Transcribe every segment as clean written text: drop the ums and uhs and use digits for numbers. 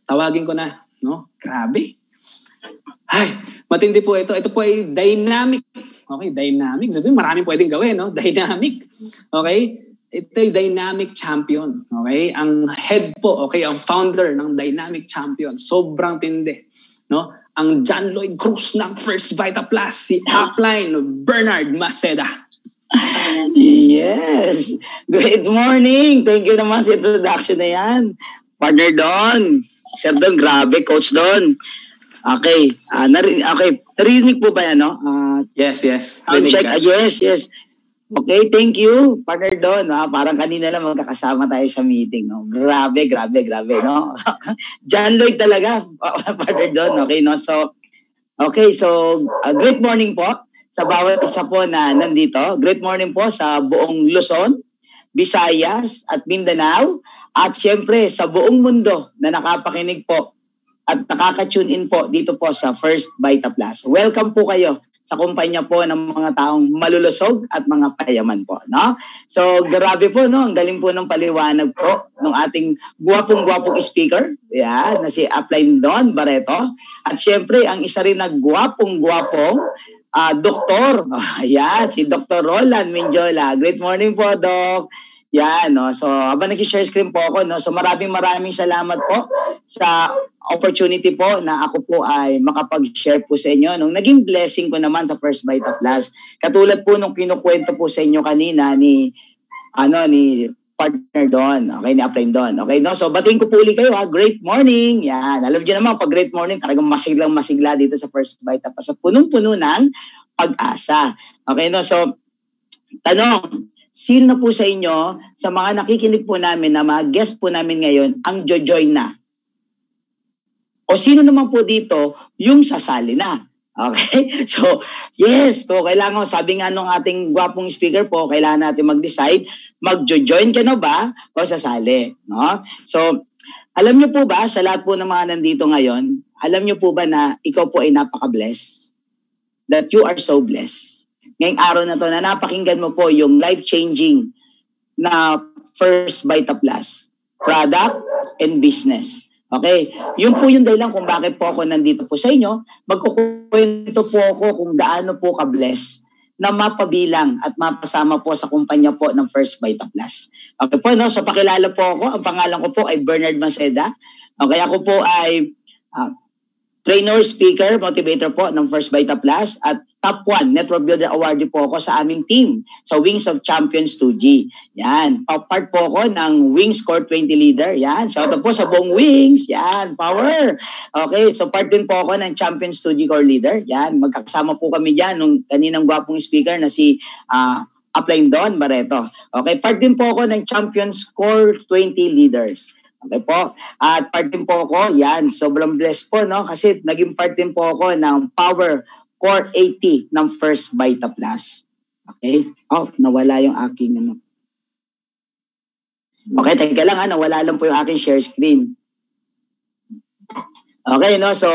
tawagin ko na, no? Grabe. Ay, matindi po ito. Ito po ay dynamic. Okay, dynamic. Sabi, maraming pwedeng gawin, no? Dynamic. Okay? Ito ay dynamic champion. Okay? Ang head po, okay, ang founder ng dynamic champion. Sobrang tindi, no? Ang John Lloyd Cruz ng First Vita Plus, si Upline Bernard Maceda. Yes. Good morning. Thank you naman sa introduction na yan. Partner Don. Sir Don, grabe. Coach Don. Okay. Narinig po ba yan, no? Yes. Yes. Okay, thank you, Partner Don. Parang kanina lang magkakasama tayo sa meeting. No? Grabe, no? John Lloyd talaga, Partner Don. Okay, no? So, great morning po sa bawat isa po na nandito. Great morning po sa buong Luzon, Visayas at Mindanao. At syempre sa buong mundo na nakapakinig po at nakaka-tune in po dito po sa First Vita Plus. Welcome po kayo sa kumpanya po ng mga taong malulusog at mga payaman po, no? So, grabe po, no? Ang galing po ng paliwanag po ng ating guwapong speaker, na si Upline Don Barreto. At syempre, ang isa rin na guwapong doktor, si Dr. Roland Minjola. Great morning po, Doc. Yan, no? So, habang nag-share screen po ako, no? So, maraming salamat po sa opportunity po na ako po ay makapag-share po sa inyo. Nung naging blessing ko naman sa First Vita Plus, katulad po nung kinukwento po sa inyo kanina ni Partner Don, okay, ni Upline Don. Okay, no? So, batiin ko po ulit kayo, ha? Great morning. Yan, alam niyo naman, pag great morning, talagang masigla dito sa First Vita Plus. So, punong-puno ng pag-asa. Okay, no? So, tanong, sino na po sa inyo, sa mga nakikinig po namin na mga guest po namin ngayon, ang jojoin na? O sino naman po dito yung sasali na? Okay? So, yes, so kailangan, sabi nga nung ating gwapong speaker po, kailangan natin mag-decide, mag-join ka na ba o sasali? No? So, alam niyo po ba, sa lahat po ng mga nandito ngayon, alam niyo po ba na ikaw po ay napaka-blessed? That you are so blessed. Ngayong araw na to na napakinggan mo po yung life-changing na First Vita Plus, product and business. Okay? Yun po yung dahilan kung bakit po ako nandito po sa inyo. Magkukwento po ako kung gaano po ka-bless na mapabilang at mapasama po sa kumpanya po ng First Vita Plus. Okay po, no? So pakilala po ako. Ang pangalan ko po ay Bernard Maceda. Okay, ako po ay trainer, speaker, motivator po ng First Vita Plus at top 1 Network Builder Awardee po ako sa aming team sa Wings of Champions 2G. Yan. Part po ako ng Wings Core 20 Leader. Yan. Shout out po sa buong Wings. Yan. Power. Okay. So part din po ako ng Champions 2G Core Leader. Yan. Magkakasama po kami dyan nung kaninang gwapong speaker na si Upline Don Barreto. Okay. Part din po ako ng Champions Core 20 Leaders. Okay po. At part din po ako, yan, sobrang blessed po, no? Kasi naging part din po ako ng Power Core 80 ng First Vita Plus. Okay? Oh, nawala yung aking ano. Okay, teka lang, nawala lang po yung aking share screen. Okay, no? So,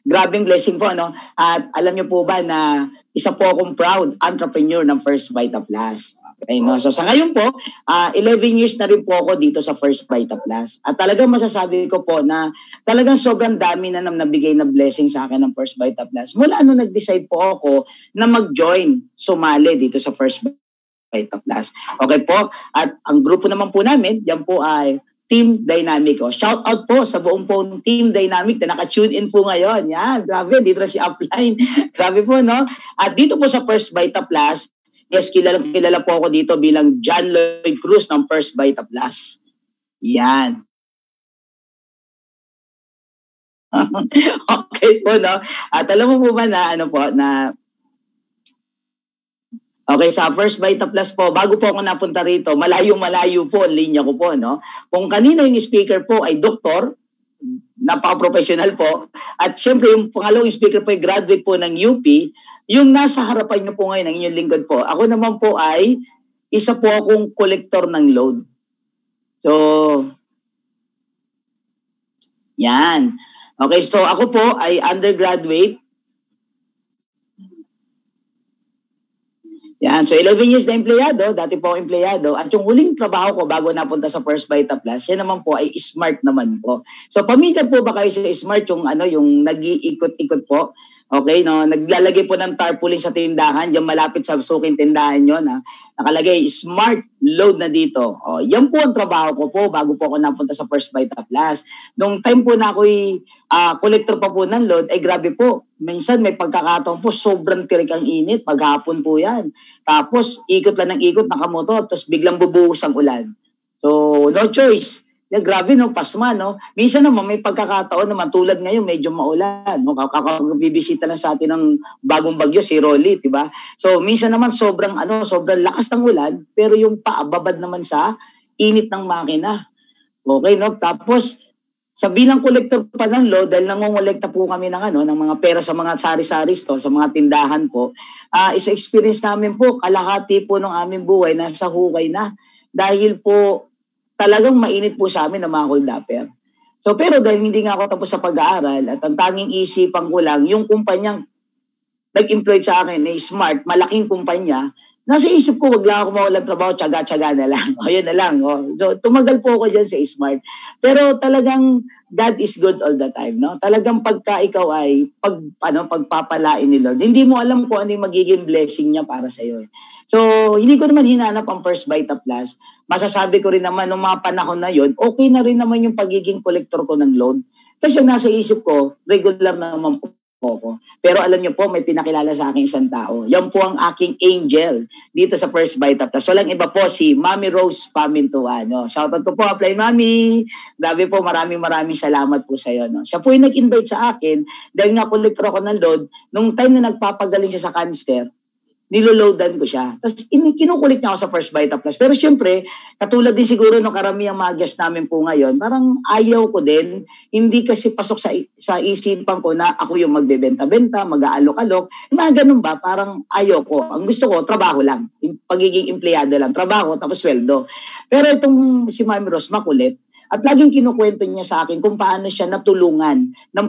grabing blessing po, no? At alam niyo po ba na isa po akong proud entrepreneur ng First Vita Plus. Okay, no? So sa ngayon po, 11 years na rin po ako dito sa First Vita Plus. At talagang masasabi ko po na talagang sobrang dami na nabigay na blessing sa akin ng First Vita Plus. Mula nung nag-decide po ako na mag-join, sumali dito sa First Vita Plus. Okay po? At ang grupo naman po namin, yan po ay Team Dynamic. Shout out po sa buong po Team Dynamic na naka-tune in po ngayon. Yan, grabe, dito na si Upline. Grabe po, no? At dito po sa First Vita Plus, yes, kilala po ako dito bilang John Lloyd Cruz ng First Vita Plus. Yan. Okay po, no? At alam mo po ba na okay, sa First Vita Plus po, bago po ako napunta rito, malayo-malayo po ang linya ko po, no? Kung kanina yung speaker po ay doktor, napaka-professional po, at syempre yung pangalawang speaker po ay graduate po ng UP, yung nasa harapan niyo po ngayon, ang inyong lingkod po, ako naman po ay isa po akong collector ng load. So, yan. Okay, so ako po ay undergraduate. Yan. So 11 years na empleyado, dati po ako empleyado, at yung huling trabaho ko bago napunta sa First Vita Plus, yan naman po ay Smart naman po. So pamilyar po ba kayo sa Smart, yung yung nag-iikot-ikot po? Okay, no? Naglalagay po ng tarpaulin sa tindahan, diyan malapit sa suking tindahan yon, ha? Nakalagay Smart Load na dito. Yan po ang trabaho ko po bago po ako napunta sa First Vita Plus. Nung time po na ako'y collector pa po ng load, ay grabe po. Minsan may pagkakataon po, sobrang tirik ang init, paghapon po yan. Tapos, ikot lang ng ikot, nakamotor, tapos biglang bubuhos ang ulan. So, no choice. Yeah, grabe, no, pasma, no? Minsan naman, may pagkakataon naman, tulad ngayon, medyo maulan, no? Kakabibisita lang sa atin ng bagong bagyo, si Rolly, diba? So, minsan naman, sobrang lakas ng ulan, pero yung paababad naman sa init ng makina. Okay, no? Tapos, sa bilang collector pa ng load, dahil nangongolekta po kami ng mga pera sa mga sari-sari store, sa mga tindahan po, isa experience namin po, kalahati po ng aming buhay nasa hukay na. Dahil po, talagang mainit po sa amin ng mga hold-upper. So, pero dahil hindi nga ako tapos sa pag-aaral, at ang tanging isipan ko lang, yung kumpanyang nag-employ sa akin na Smart, malaking kumpanya, nasa isip ko, wag lang ako mawalang trabaho, tsaga-tsaga na lang. Yun na lang. So, tumagal po ako dyan sa Smart. Pero talagang, God is good all the time, no? Talagang pagka ikaw ay, pagpapalain ni Lord, hindi mo alam kung ano yung magiging blessing niya para sa iyo. So, hindi ko naman hinanap ang First Vita Plus. Masasabi ko rin naman, nung mga panahon na yun, okay na rin naman yung pagiging collector ko ng load. Kasi nasa isip ko, regular naman po ako. Pero alam niyo po, may pinakilala sa akin isang tao. Yan po ang aking angel dito sa First Vita Plus. Walang iba po, si Mami Rose Pamintuan. No? Shoutout ko po, Apply Mami. Grabe po, maraming salamat po sa iyo. No? Siya po yung nag-invite sa akin dahil nga collector ako ng load. Nung time na nagpapagaling siya sa cancer, niloloadan ko siya. Tapos kinukulit niya ako sa First Vita Plus. Pero syempre, katulad din siguro ng karamihang mga guest namin po ngayon, parang ayaw ko din, hindi kasi pasok sa isipan ko na ako yung magbebenta-benta, mag-aalok-alok. Mga ganun ba, parang ayaw ko. Ang gusto ko, trabaho lang. Pagiging empleyado lang. Trabaho, tapos sweldo. Pero itong si Mami Rose, makulit. At laging kinukwento niya sa akin kung paano siya natulungan ng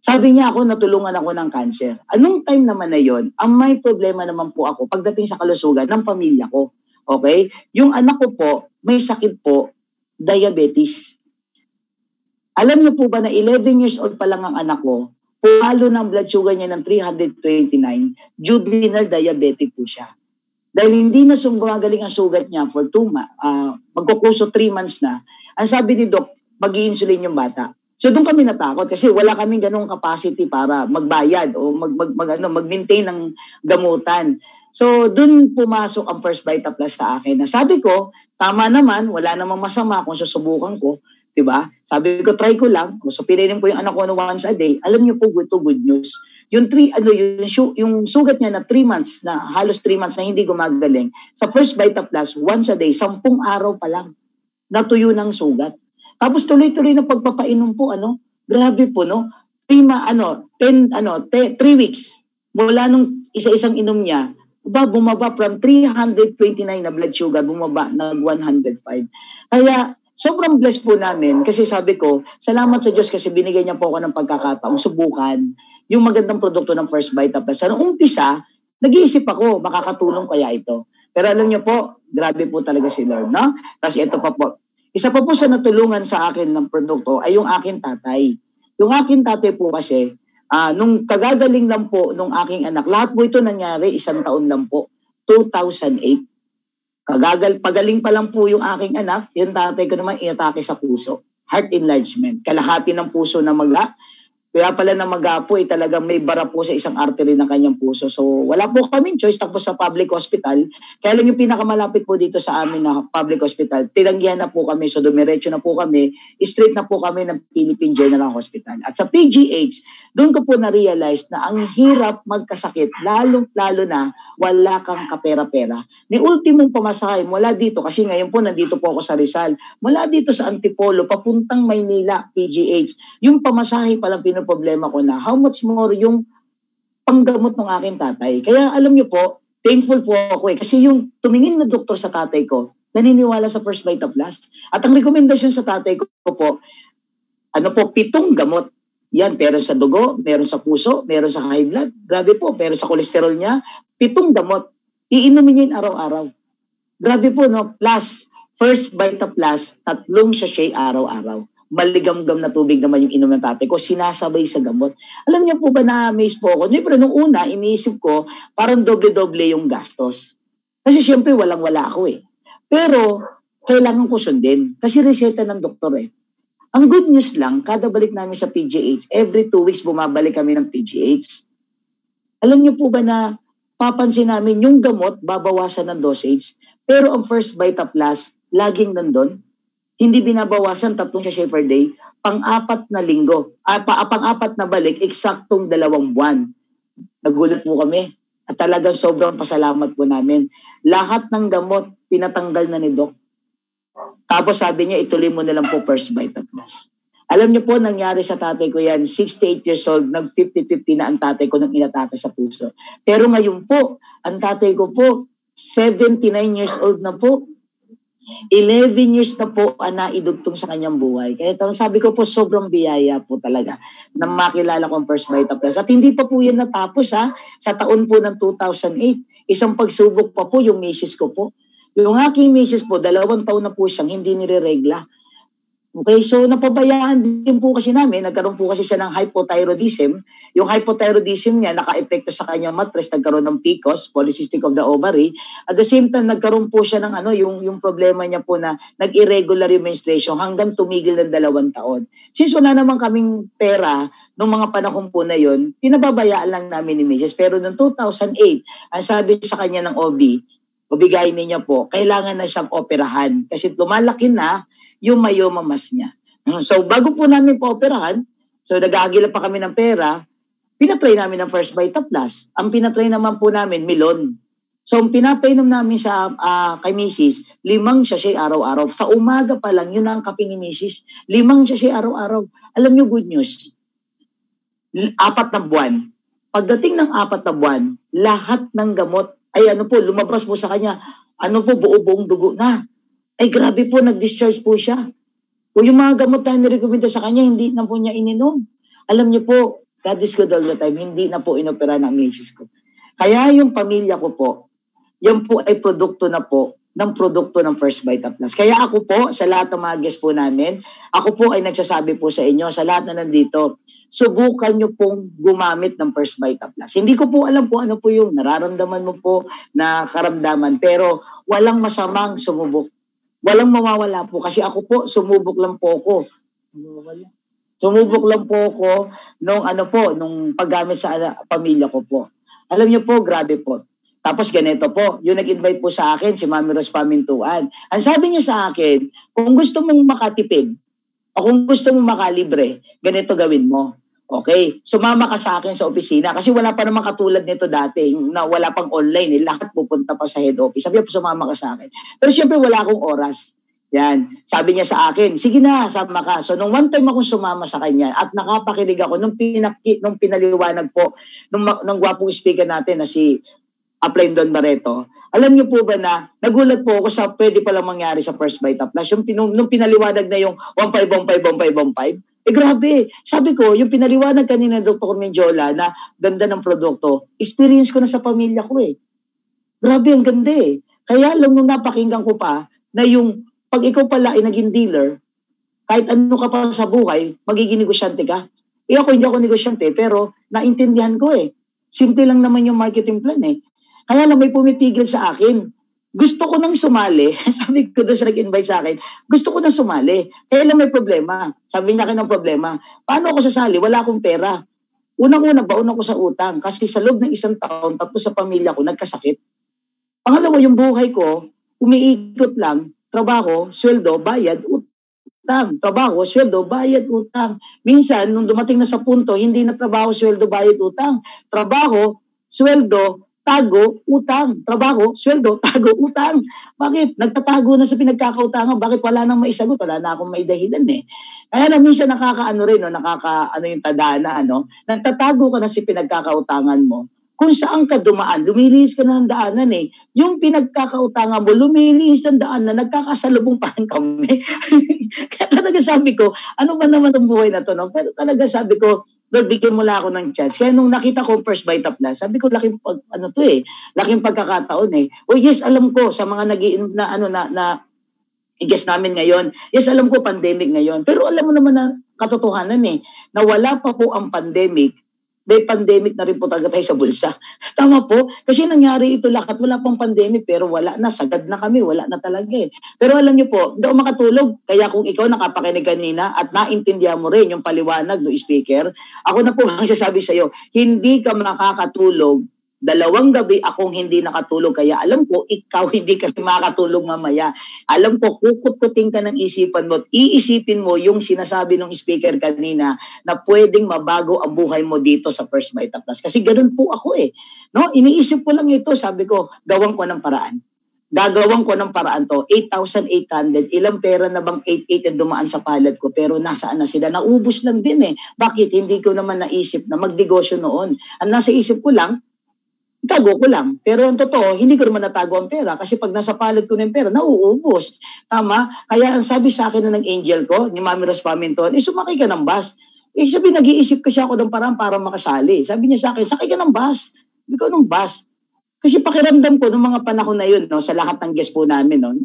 Sabi niya ako, natulungan ako ng cancer. Anong time naman na yon, ang may problema naman po ako pagdating sa kalusugan ng pamilya ko. Okay? Yung anak ko po, may sakit po, diabetes. Alam niyo po ba na 11 years old pa lang ang anak ko, pumalo ng blood sugar niya ng 329, juvenile diabetic po siya. Dahil hindi na gumagaling ang sugat niya for 2 months, magkukuso 3 months na, ang sabi ni Doc, mag-i-insulin yung bata. So doon kami natakot kasi wala kaming ganung capacity para magbayad o mag-maintain ng gamutan. So doon pumasok ang First Vita Plus sa akin. Na sabi ko, tama naman, wala namang masama kung susubukan ko, 'di ba? Sabi ko, try ko lang. So pinainin ko yung anak ko once a day. Alam niyo po, good news. Yung sugat niya na 3 months, na halos 3 months na hindi gumagaling. Sa First Vita Plus, once a day, 10 araw pa lang natuyo ng sugat. Tapos tuloy-tuloy na pagpapainom po, grabe po, no? 3 weeks, mula nung isa-isang inom niya, bumaba from 329 na blood sugar, bumaba ng 105. Kaya, sobrang blessed po namin, kasi sabi ko, salamat sa Diyos kasi binigay niya po ako ng pagkakataong subukan yung magandang produkto ng First Vita Plus. Sa umpisa, nag-iisip ako, makakatulong kaya ito. Pero alam niyo po, grabe po talaga si Lord, no? Tapos ito pa po, isa pa po sa natulungan sa akin ng produkto ay yung aking tatay. Yung aking tatay po kasi, nung kagagaling lang po nung aking anak, lahat po ito nangyari 1 taon lang po, 2008. Pagaling pa lang po yung aking anak, yung tatay ko naman inatake sa puso. Heart enlargement. Kalahati ng puso na maga. Kaya pala na magapo, talagang may bara po sa isang artery ng kanyang puso. So wala po kaming choice, tapos sa public hospital. Kaya lang yung pinakamalapit po dito sa amin na public hospital, tinanggihan na po kami, so dumiretso na po kami, straight na po kami ng Philippine General Hospital. At sa PGH, doon ko po na-realize na ang hirap magkasakit, lalo na wala kang kapera-pera. Ni ultimong pamasahe mula dito, kasi ngayon po nandito po ako sa Rizal, mula dito sa Antipolo, papuntang Maynila, PGH, yung pamasahe palang problema ko na how much more yung panggamot ng aking tatay. Kaya alam niyo po, thankful po ako kasi yung tumingin na doktor sa tatay ko, naniniwala sa First Vita Plus. At ang rekomendasyon sa tatay ko po, 7 gamot. Yan, meron sa dugo, meron sa puso, meron sa high blood. Grabe po, meron sa kolesterol niya. 7 gamot. Iinumin niya yun araw-araw. Grabe po, no? Plus, First Vita Plus, 3 sachet araw-araw. Maligamgam na tubig naman yung inom ng tatay ko, sinasabay sa gamot. Alam niyo po ba, na-amaze po ako? Siyempre, nung una, iniisip ko, parang doble-doble yung gastos. Kasi siyempre, walang-wala ako eh. Pero, kailangan ko sundin. Kasi reseta ng doktor eh. Ang good news lang, kada balik namin sa PGH, every 2 weeks bumabalik kami ng PGH. Alam niyo po ba na papansin namin yung gamot, babawasan ng dosage, pero ang First Vita Plus, laging nandun. Hindi binabawasan 3 sachet per day, pang-4 na linggo. Pang-4 na balik, eksaktong 2 buwan. Nagulat po kami. At talagang sobrang pasalamat po namin. Lahat ng gamot, pinatanggal na ni Doc. Tapos sabi niya, ituloy mo na lang po First Vita Plus. Alam niyo po, nangyari sa tatay ko yan, 68 years old, nag-50-50 na ang tatay ko nang inatake sa puso. Pero ngayon po, ang tatay ko po, 79 years old na po. 11 years na po ang naidugtong sa kanyang buhay. Kaya sabi ko po, sobrang biyaya po talaga na makilala ko ang First Vita Plus. At hindi pa po yan natapos sa taon po ng 2008. Isang pagsubok pa po yung misis ko po. Yung aking misis po, 2 taon na po siyang hindi nireregla. Okay, so napabayaan din po kasi namin, nagkaroon po kasi siya ng hypothyroidism. Yung hypothyroidism niya, naka-epekto sa kanyang mattress, nagkaroon ng PCOS, polycystic of the ovary. At the same time, nagkaroon po siya ng yung problema niya po na nag-irregular yung menstruation hanggang tumigil ng 2 taon. Since wala naman kaming pera nung mga panahon po na yon, pinababayaan lang namin ni Mrs. Pero noong 2008, ang sabi sa kanya ng OB niya po, kailangan na siyang operahan kasi lumalaki na yung myoma mass niya. So, bago po namin pa-operahan, so nag-aagila pa kami ng pera, pinatry namin ng First Vita Plus. Ang pinatry naman po namin, Milon. So, ang pinapainom namin sa kay Mrs., 5 sachet araw-araw. Sa umaga pa lang, yun ang kape ni Mrs., 5 sachet araw-araw. Alam niyo, good news, 4 na buwan. Pagdating ng 4 na buwan, lahat ng gamot, lumabas po sa kanya, buo-buong dugo na. Ay grabe po, nag-discharge po siya. O yung mga gamot na nirekomenda sa kanya, hindi na po niya ininom. Alam niyo po, God is good all the time, hindi na po inopera ng misis ko. Kaya yung pamilya ko po, yan po ay produkto na po ng produkto ng First Vita Plus. Kaya ako po, sa lahat ng mga guests po namin, ako po ay nagsasabi po sa inyo, sa lahat na nandito, subukan nyo pong gumamit ng First Vita Plus. Hindi ko po alam kung ano po yung nararamdaman mo po na karamdaman, pero walang masamang sumubok. Walang mawawala po kasi ako po, sumubok lang po ako. Sumubok lang po ako nung paggamit sa pamilya ko po. Alam niyo po, grabe po. Tapos ganito po, yung nag-invite po sa akin, si Mami Ros Pamintuan. Ang sabi niya sa akin, kung gusto mong makatipid, o kung gusto mong makalibre, ganito gawin mo. Okay, sumama ka sa akin sa opisina kasi wala pa naman katulad nito dati na wala pang online lahat pupunta pa sa head office. Sabi niya, sumama ka sa akin. Pero siyempre wala akong oras. Yan, sabi niya sa akin, sige na, sama ka. So nung one time akong sumama sa kanya at nakapakinig ako nung pinaliwanag po nung gwapong speaker natin na si Aplain Don Barreto. Alam niyo po ba na nagulat po ako sa pwede palang mangyari sa First Vita Plus nung pinaliwanag na yung 1515. Grabe. Sabi ko, yung pinaliwanag kanina Dr. Mendiola na ganda ng produkto, experience ko na sa pamilya ko eh. Grabe, ang ganda eh. Kaya lang nung napakinggan ko pa na yung pag ikaw pala ay naging dealer, kahit ano ka pa sa buhay, magiging negosyante ka. Ako hindi ako negosyante, pero naintindihan ko eh. Simple lang naman yung marketing plan eh. Kaya lang may pumipigil sa akin. Gusto ko nang sumali. Sabi ko doon sa nag-invite sa akin, gusto ko nang sumali. Kaya lang may problema. Sabi niya akin ng problema. Paano ako sasali? Wala akong pera. Unang-una, baon ako sa utang. Kasi sa loob ng 1 taon, tapos sa pamilya ko, nagkasakit. Pangalawa, yung buhay ko, umiikot lang. Trabaho, sweldo, bayad, utang. Trabaho, sweldo, bayad, utang. Minsan, nung dumating na sa punto, hindi na trabaho, sweldo, bayad, utang. Trabaho, sweldo, tago, utang. Trabaho, sweldo, tago, utang. Bakit? Nagtatago na sa pinagkakautangan. Bakit wala nang maisagot? Wala na akong maidahilan eh. Kaya lang minsan nakakaano rin, yung tadana, nagtatago ka na sa pinagkakautangan mo. kung saan ka dumaan, lumilihis ka na ng daanan eh. Yung pinagkakautangan mo, lumilihis ng daanan, nagkakasalubong pa rin kami. Kaya talaga sabi ko, ano ba naman ang buhay na to? No? Pero talaga sabi ko, Lord, bigyan mo lang ako ng chance. Kaya nung nakita ko First Bite Plus, sabi ko, laking pagkakataon eh. Oh yes, alam ko, sa mga i-guess namin ngayon, yes, alam ko pandemic ngayon. Pero alam mo naman na katotohanan eh, na wala pa po ang pandemic, may pandemic na rin po talaga tayo sa bulsa. Tama po, kasi nangyari ito lahat, wala pang pandemic, pero wala na, sagad na kami, wala na talaga eh. Pero alam niyo po, hindi ako makatulog, kaya kung ikaw nakapakinig kanina at naintindihan mo rin yung paliwanag ng speaker, ako na po ang sasabi sa iyo, hindi ka makakatulog 2 gabi akong hindi nakatulog, kaya alam ko, ikaw hindi ka makakatulog mamaya. Alam ko, kukut-kuting ka ng isipan mo at iisipin mo yung sinasabi ng speaker kanina na pwedeng mabago ang buhay mo dito sa First Bite Plus. Kasi ganun po ako eh. No? Iniisip ko lang ito, sabi ko, gawan ko ng paraan. Gagawin ko ng paraan to, 8,800, ilang pera na bang 8,800 ang dumaan sa palad ko, pero nasaan na sila? Naubos lang din eh. Bakit? Hindi ko naman naisip na magnegosyo noon. Ang nasa isip ko lang, tago ko lang. Pero ang totoo, hindi ko naman natago ang pera kasi pag nasa palad ko ng pera, nauubos. Tama? Kaya ang sabi sa akin ng angel ko, ni Mami Ros Paminton, sumakay ka ng bus. Sabi, nag-iisip kasi ako ng parang para makasali. Sabi niya sa akin, sakay ka ng bus. Sabi ko, ng bus? Kasi pakiramdam ko noong mga panahon na yun, no, sa lahat ng guest po namin, no,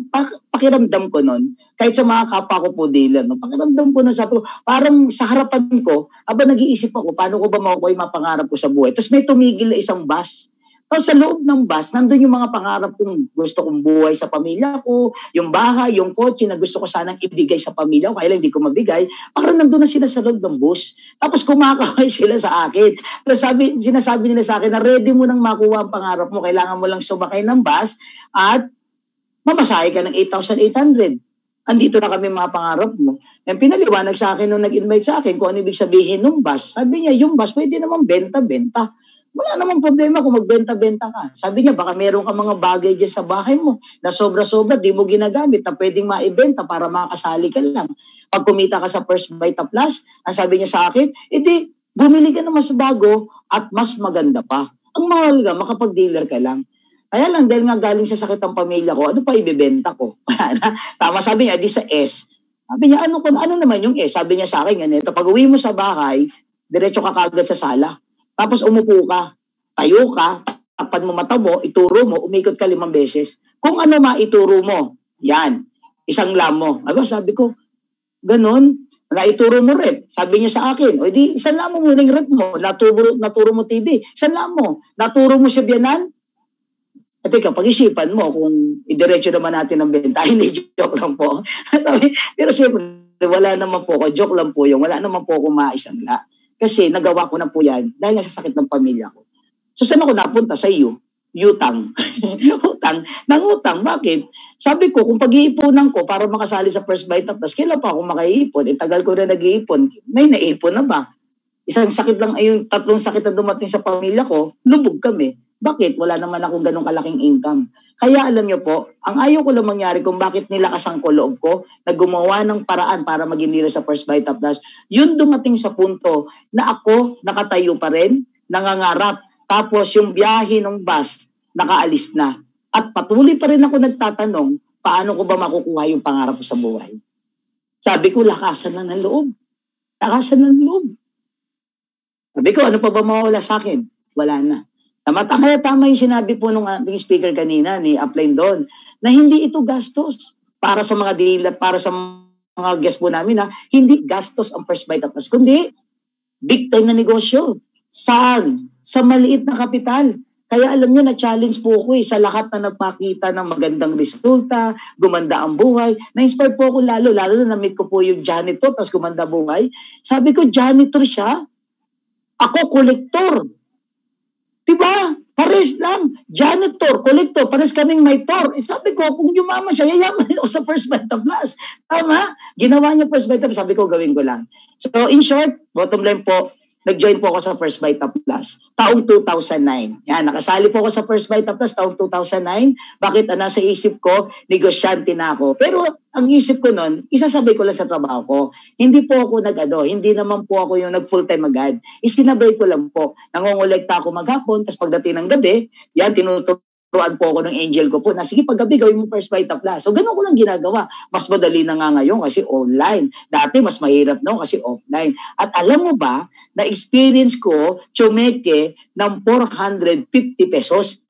pakiramdam ko noon, kahit sa mga kapwa ko po dealer, no, pakiramdam ko noon, sabi ko, parang sa harapan ko, nag-iisip ako, paano ko ba makukuha yung mga pangarap ko sa buhay? Tapos may tumigil na isang bus. Tapos sa loob ng bus, nandun yung mga pangarap kong gusto kong buhay sa pamilya ko, yung bahay, yung kotse na gusto ko sanang ibigay sa pamilya ko, kaya lang hindi ko mabigay, parang nandun na sila sa loob ng bus. Tapos kumakaway sila sa akin. Tapos sinasabi nila sa akin na ready mo nang makuha ang pangarap mo, kailangan mo lang sumakay ng bus at mamasahe ka ng 8,800. Andito na kami mga pangarap mo. And pinaliwanag sa akin nung nag-invite sa akin kung ano ibig sabihin ng bus. Sabi niya, yung bus pwede naman benta-benta. Wala namang problema kung magbenta-benta ka. Sabi niya, baka meron ka mga bagay dyan sa bahay mo na sobra-sobra, di mo ginagamit na pwedeng maibenta para makasali ka lang. Pag kumita ka sa First Bite Plus, ang sabi niya sa akin, edi, bumili ka na mas bago at mas maganda pa. Ang mahal ka, makapag-dealer ka lang. Kaya lang, dahil nga galing sa sakit ang pamilya ko, ano pa ibibenta ko? Tama, sabi niya, di sa S. Sabi niya, ano naman yung S? Sabi niya sa akin, ganito, pag uwi mo sa bahay, diretso ka kagad sa sala. Tapos umupo ka, tayo ka, tapan mo mata mo, ituro mo, umikot ka 5 beses. Kung ano maituro mo, yan, isang lamo. Sabi ko, ganun, naituro mo rep. Sabi niya sa akin, o di, isang lamo mo ng rep mo, naturo mo TV. Isang lamo, naturo mo si Bianan. At teka, pag-isipan mo kung idiretso naman natin ang benta, hindi joke lang po. Pero siyempre, wala naman po ko, joke lang po yung, wala naman po ako maisangla. Kasi nagawa ko na po yan dahil sa sakit ng pamilya ko. So saan ako napunta? Sa iyo? Utang. Utang. Bakit? Sabi ko, kung pag-iipunan ko para makasali sa First Bite Plus, kailan pa ako makaiipon? Tagal ko na nag-iipon. May naipon na ba? Isang sakit lang, yung 3 sakit na dumating sa pamilya ko, lubog kami. Bakit? Wala naman akong ganong kalaking income. Kaya alam niyo po, ang ayaw ko lang mangyari kung bakit nilakas ang loob ko na gumawa ng paraan para maging dealer sa First Bite Plus, yun dumating sa punto na ako nakatayo pa rin, nangangarap, tapos yung biyahe ng bus, nakaalis na. At patuloy pa rin ako nagtatanong, paano ko ba makukuha yung pangarap ko sa buhay? Sabi ko, lakasan na ng loob. Lakasan ng loob. Sabi ko, ano pa ba mawala sa akin? Wala na. Kaya tama yung sinabi po nung ating speaker kanina ni Upline doon, na hindi ito gastos para sa mga dealer, para sa mga guest po namin, hindi gastos ang First Bite Plus, kundi big time na negosyo. Saan? Sa maliit na kapital. Kaya alam niyo, na-challenge po ako sa lahat na nagpakita ng magandang resulta, gumanda ang buhay. Na-inspire po ako lalo na na-meet ko po yung janitor, tapos gumanda buhay. Sabi ko, janitor siya. Ako, kolektor. Diba? Pares lang. Janitor, collector, pares kaming may tor. Sabi ko, kung yumaman siya, yayaman ako sa First Bite Plus. Tama? Ginawa niya First Bite Plus. Sabi ko, gawin ko lang. So, in short, bottom line po, nag-join po ako sa First Vita Plus taong 2009. Yan, nakasali po ako sa First Vita Plus taong 2009. Bakit? Nasa isip ko, negosyante na ako. Pero ang isip ko noon, isasabay ko lang sa trabaho ko. Hindi po ako hindi naman po ako yung nag-full-time agad. Isinabay ko lang po. Nangongolekta ako maghapon, tapos pagdating ng gabi, yan, tinuturuan po ako ng angel ko po na sige, paggabi gawin mo First Vita Plus. So, ganun ko lang ginagawa. Mas madali na nga ngayon kasi online. Dati, mas mahirap kasi offline. At alam mo ba, na-experience ko, tsumeke ng 450 pesos.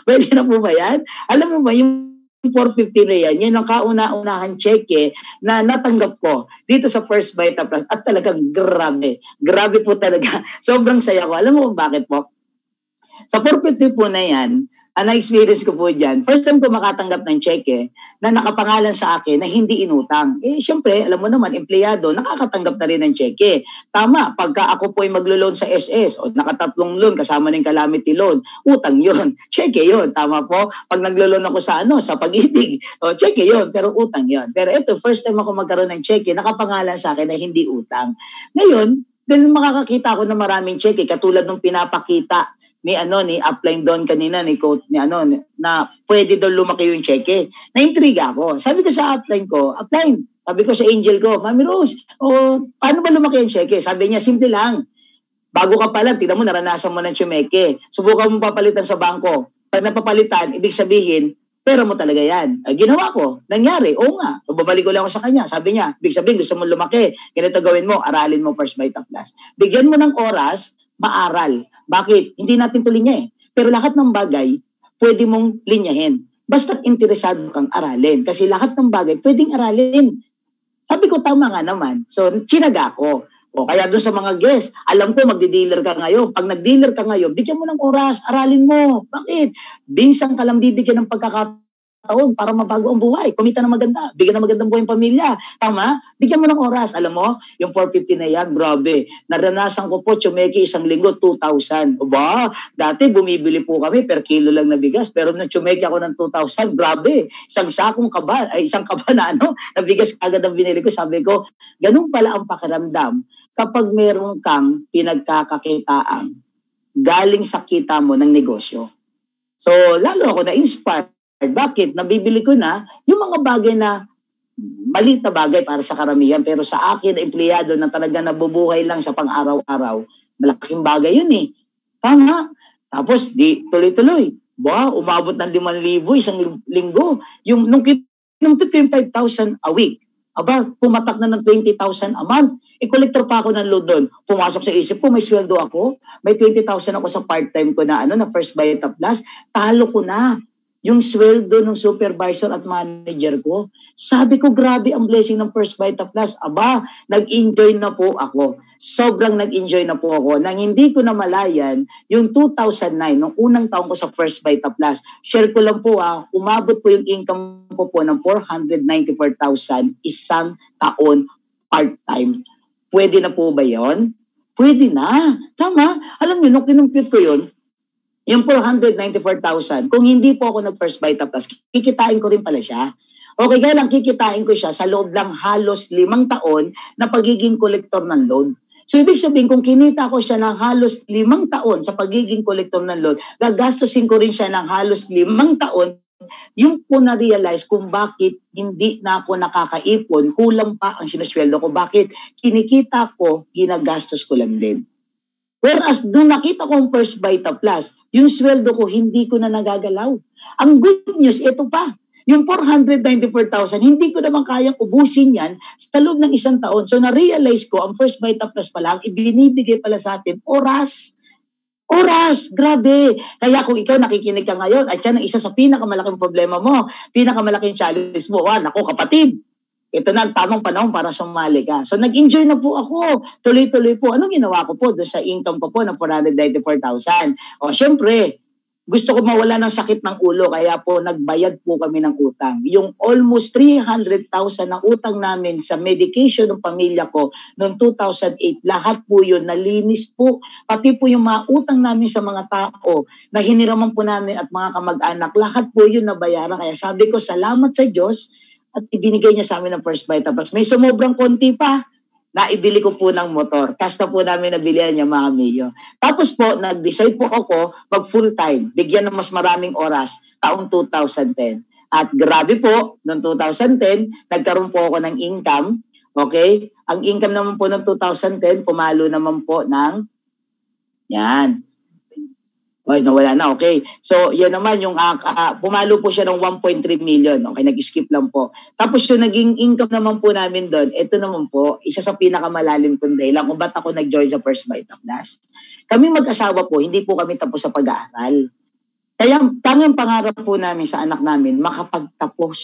Pwede na po ba yan? Alam mo ba, yung 450 na yan ang kauna-unahan cheque na natanggap ko dito sa First Vita Plus. At talagang grabe. Grabe po talaga. Sobrang saya ko. Alam mo bakit po? Sa 450 po na yan, ang na-experience ko po dyan, first time ko makatanggap ng cheque na nakapangalan sa akin na hindi inutang. Siyempre, alam mo naman, empleyado, nakakatanggap na rin ng cheque. Tama, pagka ako po ay maglo-loan sa SS o nakatatlong loan kasama ng calamity loan, utang yun. Cheque yun. Tama po? Pag naglo-loan ako sa Pag-ibig, cheque yun, pero utang yun. Pero ito, first time ako magkaroon ng cheque, nakapangalan sa akin na hindi utang. Ngayon, dahil makakakita ako ng maraming cheque, katulad ng pinapakita ni upline doon kanina ni na pwede daw lumaki yung cheque. Na-intriga ako. Sabi ko sa upline ko, sabi ko sa angel ko, Mami Rose, paano ba lumaki yung cheque? Sabi niya, simple lang. Bago ka pa lang, tignan mo, naranasan mo ng tsumeke. Subukan mo papalitan sa bangko. Pag napapalitan, ibig sabihin, pera mo talaga yan. Ginawa ko. Nangyari. Oo nga. So, babalik ko lang ako sa kanya. Sabi niya, ibig sabihin, gusto mo lumaki. Ganito gawin mo, aralin mo First Vita Plus. Bigyan mo ng oras, maaral. Bakit? Hindi natin ito linya Pero lahat ng bagay, pwede mong linyahin. Basta't interesado kang aralin. Kasi lahat ng bagay, pwedeng aralin. Sabi ko, tama nga naman. So, chinaga ko. Kaya doon sa mga guests, alam ko magdi-dealer ka ngayon. Pag nag-dealer ka ngayon, bigyan mo ng oras, aralin mo. Bakit? Binsang ka lang bibigyan ng pagkakataon para mabago ang buhay. Kumita ng maganda. Bigyan ng magandang buhay ang pamilya. Tama? Bigyan mo ng oras. Alam mo, yung 450 na yan, grabe. Naranasan ko po, tsumeki isang linggo, 2,000. Dati bumibili po kami per kilo lang na bigas. Pero nung tsumeki ako ng 2,000, grabe. Isang kaba na na bigas agad ang binili ko. Sabi ko, ganun pala ang pakiramdam kapag meron kang pinagkakakitaan galing sa kita mo ng negosyo. So, lalo ako na-inspire. Bakit? Nabibili ko na yung mga bagay na maliit na bagay para sa karamihan. Pero sa akin, empleyado na talaga nabubuhay lang sa pang-araw-araw, malaking bagay yun Tama. Tapos, tuloy-tuloy. Umabot ng 5,000 isang linggo. Nung kinumpit ko yung 5,000 a week, pumatak na ng 20,000 a month. Collector pa ako ng load doon. Pumasok sa isip ko, may sweldo ako. May 20,000 ako sa part-time ko na First Vita Plus. Talo ko na yung sweldo ng supervisor at manager ko. Sabi ko, grabe ang blessing ng First Vita Plus. Nag-enjoy na po ako. Sobrang nag-enjoy na po ako. Nang hindi ko na malayan, yung 2009, nung unang taon ko sa First Vita Plus, share ko lang po umabot po yung income ko po ng 494,000 isang taon part-time. Pwede na po ba yon? Pwede na. Tama. Alam niyo, nung kinumpute ko yun, yung 494,000, kung hindi po ako nag-First Vita Plus, kikitain ko rin pala siya. Okay, kaya lang kikitain ko siya sa loob lang halos 5 taon na pagiging kolektor ng loan. So, ibig sabihin, kung kinita ko siya ng halos 5 taon sa pagiging kolektor ng loan, gagastusin ko rin siya ng halos 5 taon, yung po na-realize kung bakit hindi na ako nakakaipon, kulang pa ang sinusweldo ko. Bakit? Kinikita ko, ginagastos ko lang din. Whereas, doon nakita ko ang First Vita Plus, yung sweldo ko, hindi ko na nagagalaw. Ang good news, ito pa. Yung 494,000, hindi ko naman kayang ubusin yan sa loob ng isang taon. So, na-realize ko, ang First Vita Plus pa lang, ibinibigay pala sa atin, oras. Oras! Grabe! Kaya kung ikaw nakikinig ka ngayon, at yan ang isa sa pinakamalaking problema mo, pinakamalaking challenge mo, naku kapatid, ito na ang tamang panahon para sumali ka. So, nag-enjoy na po ako. Tuloy-tuloy po. Anong ginawa ko po doon sa income ko po ng 494,000? Siyempre, gusto ko mawala ng sakit ng ulo, kaya po nagbayad po kami ng utang. Yung almost 300,000 na utang namin sa medication ng pamilya ko noong 2008, lahat po yun nalinis po. Pati po yung mga utang namin sa mga tao na hiniraman po namin at mga kamag-anak, lahat po yun nabayaran. Kaya sabi ko, salamat sa Diyos at ibinigay niya sa amin ng First Vita Plus. May sumobrang konti pa. naibili ko po ng motor. Cash na po namin nabilihan niya, mga Mayo. Tapos po, nag-decide po ako mag full-time, bigyan ng mas maraming oras, taong 2010. At grabe po, noong 2010, nagkaroon po ako ng income. Okay? Ang income naman po ng 2010, pumalo naman po ng, yan. Oy, nawala na, okay. So, yan naman, yung pumalo po siya ng 1.3 million. Okay, nag-skip lang po. Tapos yung naging income naman po namin doon, ito naman po, isa sa pinakamalalim kong dahilan kung ba't ako nag-join sa First Bite of Last. Kami mag-asawa po, hindi po kami tapos sa pag-aaral. Kaya tangang pangarap po namin sa anak namin, makapagtapos.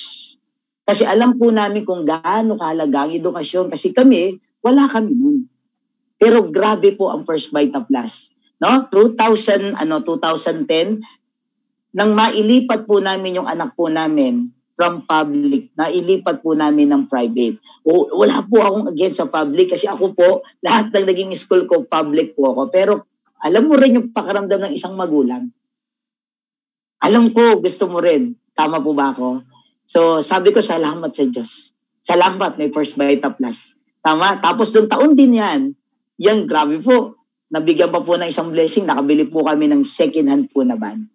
Kasi alam po namin kung gaano kahalaga ang edukasyon. Kasi kami, wala kami nun. Pero grabe po ang First Bite of Last. No? 2010, nang mailipat po namin yung anak po namin from public, nailipat po namin ng private. Wala po akong against sa public kasi ako po, lahat ng naging school ko, public po ako. Pero alam mo rin yung pakiramdam ng isang magulang. Alam ko, gusto mo rin. Tama po ba ako? So sabi ko, salamat sa Diyos. Salamat, may First Bite of Last. Tama? Tapos doon taon din yan. Yan, grabe po. Nabigyan pa po ng isang blessing, nakabili po kami ng second-hand po na van.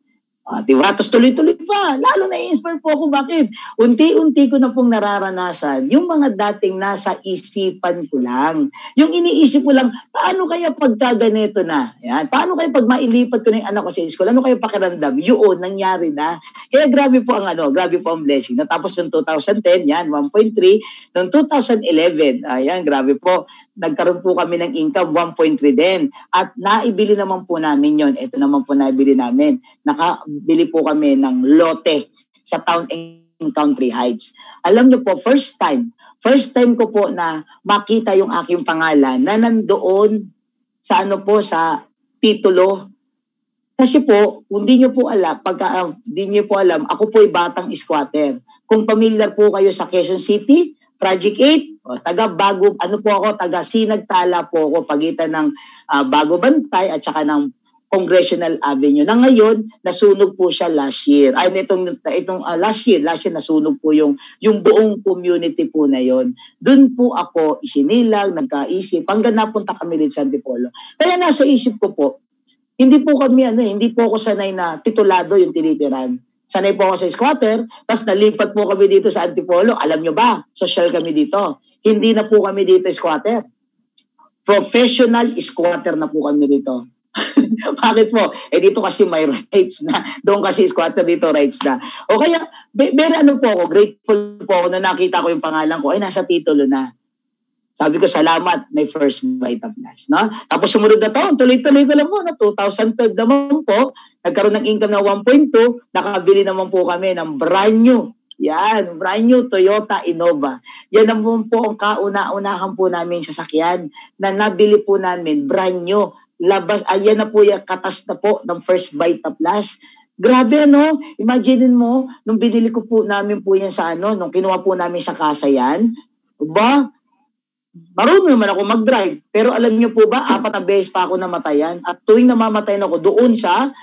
Diba? Tapos tuloy-tuloy pa. Lalo na-inspire po ako. Bakit? Unti-unti ko na pong nararanasan yung mga dating nasa isipan ko lang. Yung iniisip ko lang, paano kaya pagka ganito na? Yan. Paano kaya pag mailipat ko na yung anak ko sa school? Ano kaya pakiramdam? Yun, nangyari na. Kaya grabe po ang blessing. Tapos noong 2010, yan, 1.3. Noong 2011, ayan, grabe po. Nagkaroon po kami ng income, 1.3 din. At naibili naman po namin yon. Ito naman po naibili namin. Nakabili po kami ng lote sa Town and Country Heights. Alam niyo po, first time ko po na makita yung aking pangalan na nandoon sa sa titulo. Kasi po, hindi niyo po alam, ako po ay batang squatter. Kung familiar po kayo sa Quezon City, Project 8, taga Sinagtala po ako, pagitan ng Bago Bantay at saka ng Congressional Avenue. Na ngayon, nasunog po siya last year. Last year nasunog po yung buong community po na yon. Doon po ako isinilang, nagkaisip, hanggang napunta kami din sa Antipolo. Kaya nasa isip ko po, hindi po ako sanay na titulado yung tinitiran. Sanay po ako sa squatter, tapos nalipat po kami dito sa Antipolo. Alam nyo ba, social kami dito. Hindi na po kami dito squatter. Professional squatter na po kami dito. Bakit po? Dito kasi may rights na. Doon kasi squatter, dito rights na. O kaya, grateful po ako na nakita ko yung pangalan ko, nasa titulo na. Sabi ko, salamat, may First Bite of Last. No? Tapos sumunod na taon, tuloy-tuloy ko lang po, 2012 naman po, nagkaroon ng income na 1.2, nakabili naman po kami ng brand new Toyota Innova. Yan naman po ang kauna-unahan po namin sasakyan na nabili po namin, brand new. Yan na po yung katas na po ng First Bite of Last. Grabe, no? Imagine mo, nung binili ko po namin po yan nung kinuha po namin sa Kasayan, marunong naman ako mag-drive. Pero alam niyo po ba, 4 na beses pa ako namatayan. At tuwing namamatay na ako doon sa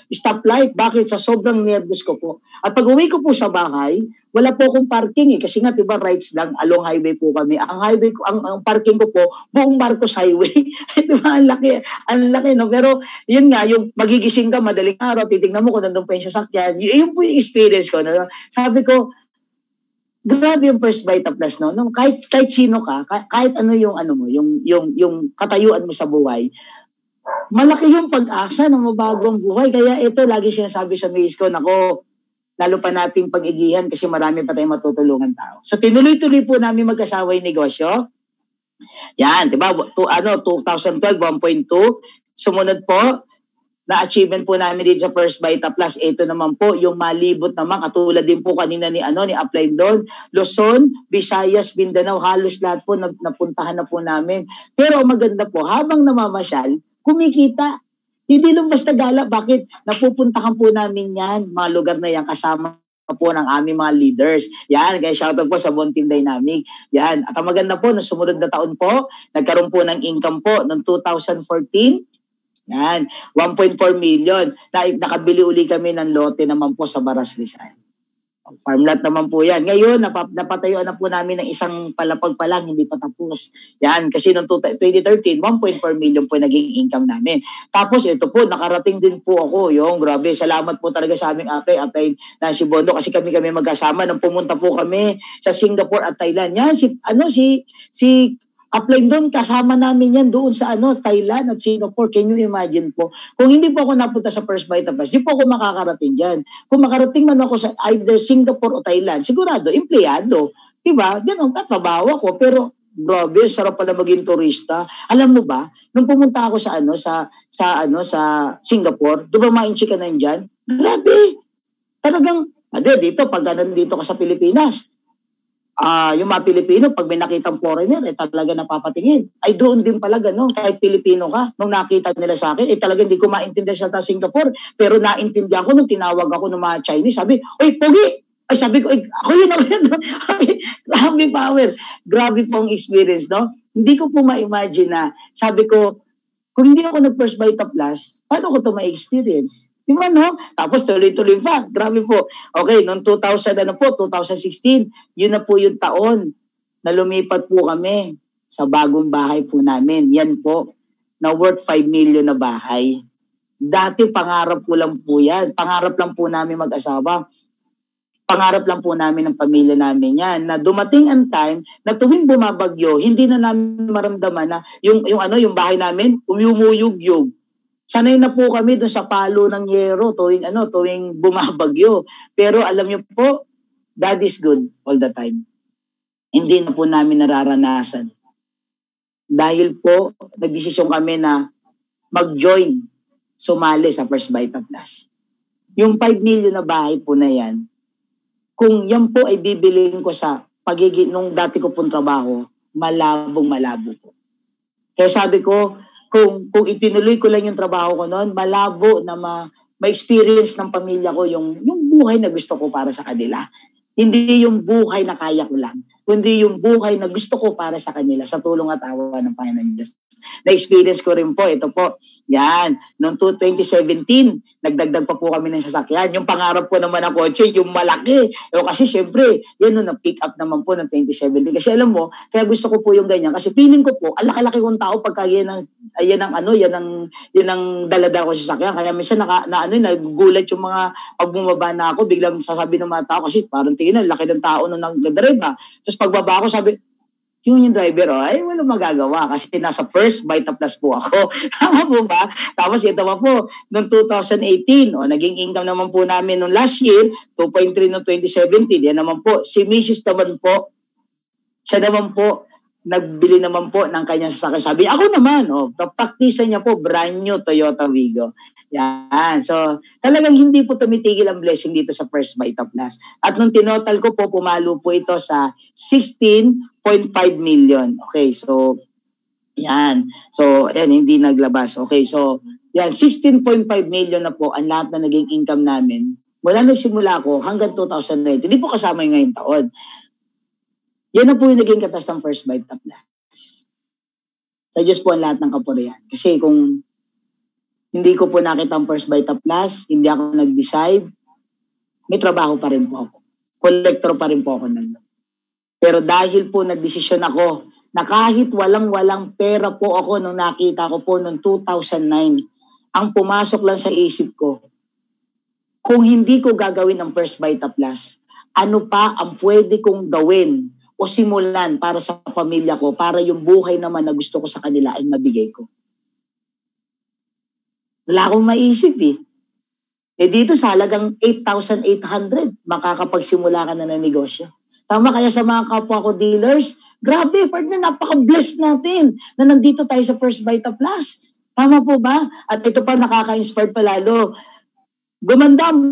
stoplight. Bakit? Sa sobrang nervous ko po. At pag uwi ko po sa bahay, wala po akong parking Kasi nga, diba, rights lang, along highway po kami. Ang highway ko, ang parking ko po, buong Marcos Highway. Diba, ang laki, no? Pero, yun nga, yung magigising ka, madaling araw, titignan mo kung nandun pa yung sasakyan. Yun po yung experience ko. No? Sabi ko, grabe yung First Bite of Last, no? Kahit sino ka, kahit ano yung katayuan mo sa buhay, malaki yung pag-asa ng mabagong buhay. Kaya ito, lagi sinasabi sa miss ko, lalo pa nating pag-igihan kasi marami pa tayong matutulungan tao. So, tinuloy-tuloy po namin mag-asawa yung negosyo. Yan, diba? 2012, 1.2. Sumunod po, na-achievement po namin dito sa First Bite of Last. Ito naman po, yung malibot naman, katulad din po kanina ni Upline doon. Luzon, Visayas, Mindanao, halos lahat po napuntahan na po namin. Pero maganda po, habang namamasyal, kumikita. Hindi lang basta gala. Bakit? Napupuntahan po namin yan, mga lugar na yan, kasama po ng aming mga leaders. Yan, kaya shoutout po sa Bonteam Dynamic. Yan. At ang maganda po, na sumunod na taon po, nagkaroon po ng income po noong 2014. Yan, 1.4 million. Nakabili uli kami ng lote naman po sa Baras Rizal. Farmland naman po yan. Ngayon, napatayuan na po namin ng isang palapag pa lang, hindi pa tapos. Yan, kasi noong 2013, 1.4 million po naging income namin. Tapos ito po, nakarating din po ako. Yung grabe, salamat po talaga sa aming Apay Nancy Bondo, kasi kami magkasama nang pumunta po kami sa Singapore at Thailand. Yan, si Apply doon, kasama namin yan doon sa Thailand at Singapore. Can you imagine po? Kung hindi po ako napunta sa First Bite of Plus, di po ako makakarating dyan. Kung makarating man ako sa either Singapore o Thailand, sigurado, empleyado. Diba? Diyan ang tatrabaho ako. Pero, grabe, sarap pala maging turista. Alam mo ba, nung pumunta ako sa Singapore, di ba ma-inchi ka na dyan? Grabe! Talagang, dito, pag nandito ka sa Pilipinas, yung mga Pilipino, pag may nakitang foreigner, talaga napapatingin. Ay, doon din pala gano'n, kahit Pilipino ka, nung nakita nila sa akin, talaga hindi ko maintindihan sa Singapore, pero naintindihan ko nung tinawag ako ng mga Chinese, sabi, "Oy, Pogi!" Ay, sabi ko, ako yun naman. Grabe power. Grabe pong experience, no? Hindi ko po ma-imagine na, sabi ko, kung hindi ako nag-First Bite of Plus, paano ko ito ma-experience? Diba, no? Tapos tuloy-tuloy pa. Grabe po. Okay, noong 2016, yun na po yung taon na lumipat po kami sa bagong bahay po namin. Yan po, na worth 5 million na bahay. Dati pangarap ko lang po yan. Pangarap lang po namin mag-asawa. Pangarap lang po namin ng pamilya namin yan. Na dumating ang time na tuwing bumabagyo, hindi na namin maramdaman na yung bahay namin, umuyuyug-yug. Sanay na po kami doon sa palo ng yero tuwing bumabagyo. Pero alam niyo po, God is good all the time. Hindi na po namin nararanasan. Dahil po, nagdesisyon kami na mag-join, sumali sa First Bite of Plus. Yung 5 million na bahay po na yan, kung yan po ay bibilin ko sa pagiging nung dati ko pong trabaho, malabo po. Kaya sabi ko, kung itinuloy ko lang yung trabaho ko noon, malabo na ma-experience ng pamilya ko yung buhay na gusto ko para sa kanila. Hindi yung buhay na kaya ko lang, kundi yung buhay na gusto ko para sa kanila, sa tulong at awa ng Panginoon Diyos. Na-experience ko rin po, ito po, yan, noong 2017, nagdagdag pa po kami ng sasakyan. Yung pangarap ko naman ng kotse, yung malaki. Kasi syempre, yan na pick up naman po ng 2017. Kasi alam mo, kaya gusto ko po yung ganyan. Kasi feeling ko po, ang laki-laki kong tao pagka yan ang daladala ko sa sasakyan. Kaya minsan nagugulat yung mga pag bumaba na ako, biglang sasabi ng mga tao, kasi parang tingin laki ng tao nung nag-drive ha. Tapos pagbaba ako, sabi, yung driver, ay walang magagawa kasi nasa First Bite of Plus po ako. Tama po ba? Tapos ito pa po, noong 2018, naging income naman po namin noong last year, 2.3 noong 2017. Yan naman po, si Mrs. naman po, siya naman po, nagbili naman po ng kanyang sasakyan. Sabi, ako naman, praktisan niya po, brand new Toyota Wigo. Yan. So, talagang hindi po tumitigil ang blessing dito sa First Bite of Plus. At nung tinotal ko po, pumalo po ito sa 16.5 million. Okay, so, yan. So, yan, hindi naglabas. Okay, so, yan, 16.5 million na po ang lahat na naging income namin. Mula nagsimula ko hanggang 2019. Hindi po kasama yung ngayong taon. Yan na po yung naging katas ng First Bite of Plus. Sa Diyos po ang lahat ng kapurihan. Kasi kung hindi ko po nakita ang First Bite of Plus, hindi ako nag-decide, may trabaho pa rin po ako. Collector pa rin po ako nun. Pero dahil po nagdesisyon ako na kahit walang pera po ako nung nakita ko po noong 2009, ang pumasok lang sa isip ko, kung hindi ko gagawin ang First Bite of Plus, ano pa ang pwede kong gawin o simulan para sa pamilya ko, para yung buhay naman na gusto ko sa kanila ay mabigay ko. Wala akong maisip eh. Dito sa halagang 8,800, makakapagsimula ka na ng negosyo. Tama, kaya sa mga kapwa ko dealers, grabe, partner, napaka-blessed natin na nandito tayo sa First Bite of Plus. Tama po ba? At ito pa, nakaka-inspire pa lalo. Gumanda ang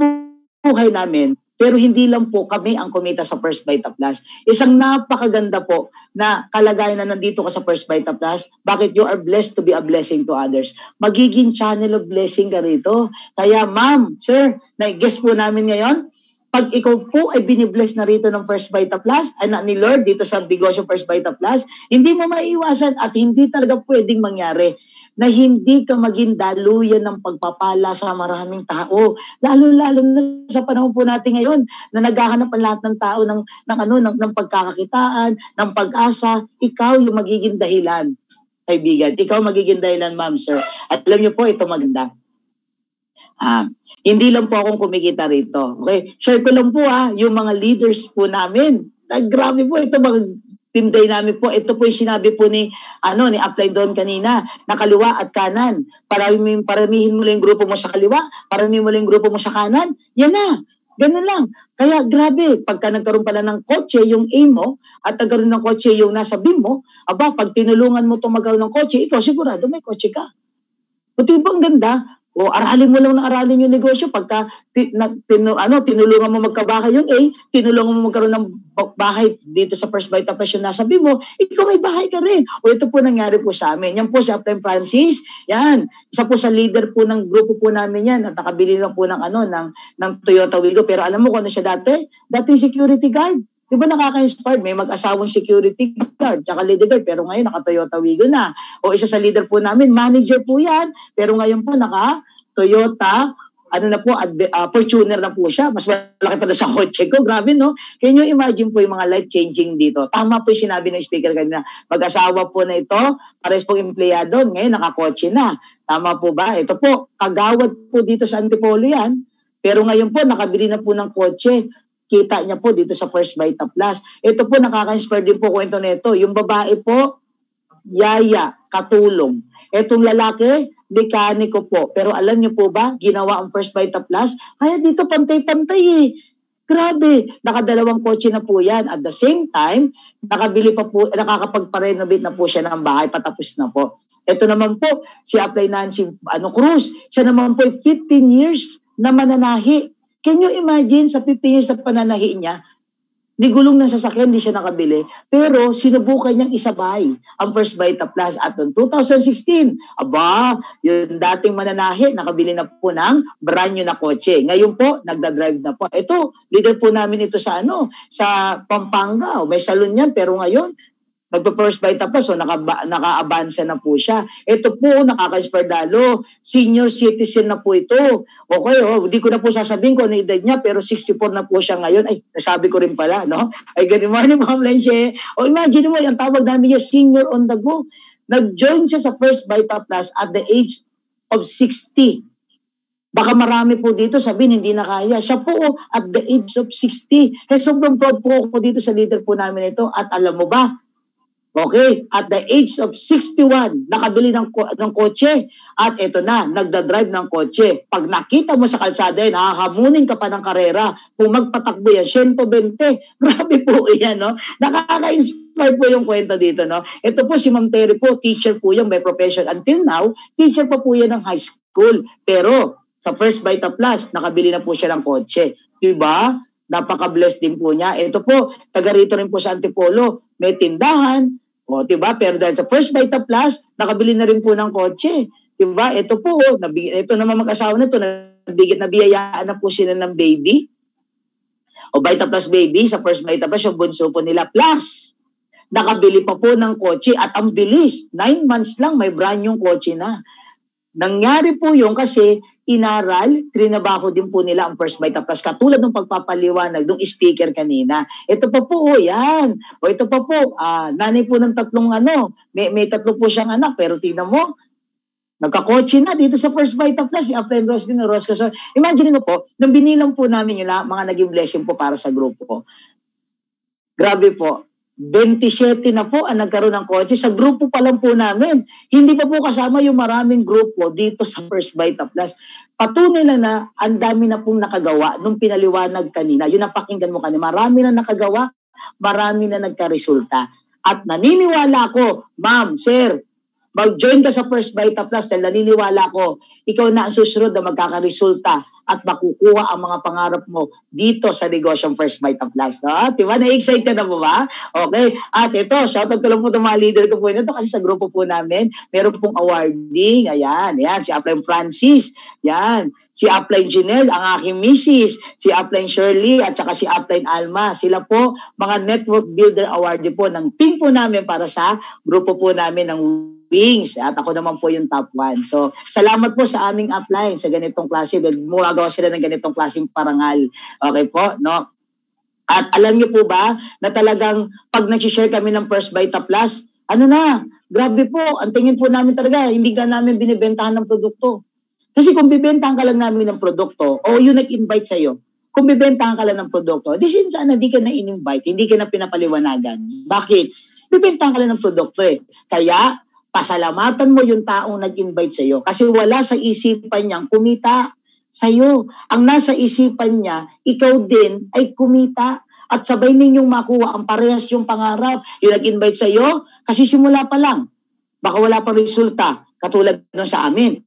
buhay namin, pero hindi lang po kami ang kumita sa First Bite of Plus. Isang napakaganda po na kalagayan na nandito ka sa First Bite of Plus. Bakit? You are blessed to be a blessing to others. Magiging channel of blessing ka rito. Kaya ma'am, sir, na-guess po namin ngayon, pag ikaw po ay binibless na rito ng First Bite of Plus, ni Lord dito sa negosyo First Bite of Plus, hindi mo maiiwasan at hindi talaga pwedeng mangyari na hindi ka maging daluyan ng pagpapala sa maraming tao. Lalo-lalo na sa panahon po natin ngayon na naghahanap ang lahat ng tao ng pagkakakitaan, ng pag-asa, ikaw yung magiging dahilan, kaibigan. Ikaw magiging dahilan, ma'am, sir. At alam niyo po, ito maganda. Hindi lang po akong kumikita rito. Okay? Share ko lang po yung mga leaders po namin. Grabe po, ito mga team dynamic po. Ito po yung sinabi po ni Upline Don kanina, na kaliwa at kanan. Paramihin mo lang yung grupo mo sa kaliwa, paramihin mo lang yung grupo mo sa kanan. Yan na. Ganun lang. Kaya grabe, pagka nagkaroon pala ng kotse yung aim mo, at nagkaroon ng kotse yung nasa beam mo, pag tinulungan mo tumagaw ng kotse, ikaw sigurado may kotse ka. Buti ba ang ganda? O aralin mo lang na aralin yung negosyo. Pagka tinulungan mo magkabahay yung A, tinulungan mo magkaroon ng bahay dito sa First Vita Plus yung nasa B mo, ikaw may bahay ka rin. O ito po nangyari po sa amin. Yan po si Upline Francis. Yan. Isa po sa leader po ng grupo po namin yan. At nakabili lang po ng Toyota Wigo. Pero alam mo kung ano siya dati? Dating security guard. Di ba nakaka-inspired? May mag-asawang security guard, tsaka leader guard, pero ngayon naka-Toyota Wigo na. O isa sa leader po namin, manager po yan, pero ngayon po naka-Toyota, Fortuner na po siya. Mas malaki pa na sa kotse ko. Grabe, no? Can you imagine po yung mga life-changing dito? Tama po yung sinabi ng speaker kanina. Mag-asawa po na ito, pares pong empleyado, ngayon nakakotse na. Tama po ba? Ito po, kagawad po dito sa Antipolo yan, pero ngayon po, nakabili na po ng kotse. Kita niya po dito sa First Vita Plus. Ito po, nakaka-inspire din po kwento nito. Yung babae po, yaya, katulong. Itong lalaki, mekaniko po. Pero alam niyo po ba, ginawa ang First Vita Plus? Kaya dito pantay-pantay eh. Grabe, nakadalawang kotse na po yan. At the same time, nakakapagpa-renovate na po siya ng bahay, patapos na po. Ito naman po, si Upline Nancy Cruz. Siya naman po 15 years na mananahi. Can you imagine sa 15 years sa pananahi niya, di gulong ng sasakyan, di siya nakabili, pero sinubukan niyang isabay ang First Vita Plus at noong 2016, yung dating mananahi, nakabili na po ng brand new na kotse. Ngayon po, nagdadrive na po. Ito, leader po namin ito sa Pampanga. May salon yan, pero ngayon, nagpa-First Vita Plus, so naka-avansa na po siya. Ito po, nakaka-inspire lalo. Senior citizen na po ito. Okay, hindi ko na po sasabihin ko na edad niya, pero 64 na po siya ngayon. Ay, nasabi ko rin pala, no? Ay, good morning, Ma'am Lenche. Imagine mo, yung tawag namin niya, senior on the go. Nag-join siya sa First Vita Plus at the age of 60. Baka marami po dito sabihin hindi na kaya. Siya po at the age of 60. Kaya sobrang proud po ako dito sa leader po namin ito. At alam mo ba, okay, at the age of 61, nakabili ng kotse at ito na, nagdadrive ng kotse. Pag nakita mo sa kalsada yan, hahamunin ka pa ng karera. Kung magpatakbo yan, 120. Grabe po yan, no? Nakaka-inspire po yung kwento dito, no? Ito po si Ma'am Terry po, teacher po yan by profession. Until now, teacher pa po yan ng high school. Pero sa First Vita Plus, nakabili na po siya ng kotse. Diba? Napaka-blessed din po niya. Ito po, taga rito rin po sa Antipolo. May tindahan, diba? Pero dahil sa First Vita Plus, nakabili na rin po ng kotse. Diba? Ito po, ito naman mag-asawa na ito, nabiyayaan na po sila ng baby. O Vita Plus baby, sa First Vita Plus, yung bunso po nila. Plus, nakabili pa po ng kotse at ang bilis, 9 months lang, may brand yung kotse na. Nangyari po yung kasi inaral, trinabaho din po nila ang First Vita Plus. Katulad ng pagpapaliwanag ng speaker kanina. Ito pa po, yan. O ito pa po, nanay po ng tatlong may tatlo po siyang anak. Pero tingnan mo, nagkakotse na dito sa First Vita Plus. Si Upline Roslyn na Rosca. So, imagine mo po, nang binilang po namin yung mga naging blessing po para sa grupo ko. Grabe po. 27 na po ang nagkaroon ng kotse. Sa grupo pa lang po namin. Hindi pa po kasama yung maraming grupo dito sa First Vita Plus. Patunay lang na ang dami na pong nakagawa nung pinaliwanag kanina. Yung napakinggan mo kanina. Marami na nakagawa, marami na nagkaresulta. At naniniwala ko, ma'am, sir, mag-join ka sa First Vita Plus dahil naniniwala ko, ikaw na ang susunod na magkakaresulta at makukuha ang mga pangarap mo dito sa negosyong First Bite of Plus. No? Diba? Na-excite ka na po ba? Okay. At ito, shoutout ko lang po itong mga leader ko po nito kasi sa grupo po namin, meron pong awarding. Ayan, si Upline Francis. Yan. Si Upline Janelle, ang aking misis, si Upline Shirley, at saka si Upline Alma. Sila po, mga Network Builder Award po ng team po namin para sa grupo po namin ng Wings. At ako naman po yung top 1. So, salamat po sa aming upline sa ganitong klase. Mugagawa sila ng ganitong klaseng parangal. Okay po, no? At alam niyo po ba na talagang pag nag-share kami ng First Bite Plus, grabe po, ang tingin po namin talaga, hindi ka namin binibentahan ng produkto. Kasi kung bibentahan ka lang namin ng produkto, o yung nag-invite sa'yo, kung bibentahan ka lang ng produkto, di sana di ka na in-invite, hindi ka na pinapaliwanagan. Bakit? Bibentahan ka lang ng produkto eh. Kaya, pasalamatan mo yung taong nag-invite sa'yo. Kasi wala sa isipan niyang kumita sa'yo. Ang nasa isipan niya, ikaw din ay kumita. At sabay ninyong makuha ang parehas yung pangarap. Yung nag-invite sa'yo, kasi simula pa lang. Baka wala pang resulta, katulad nun sa amin.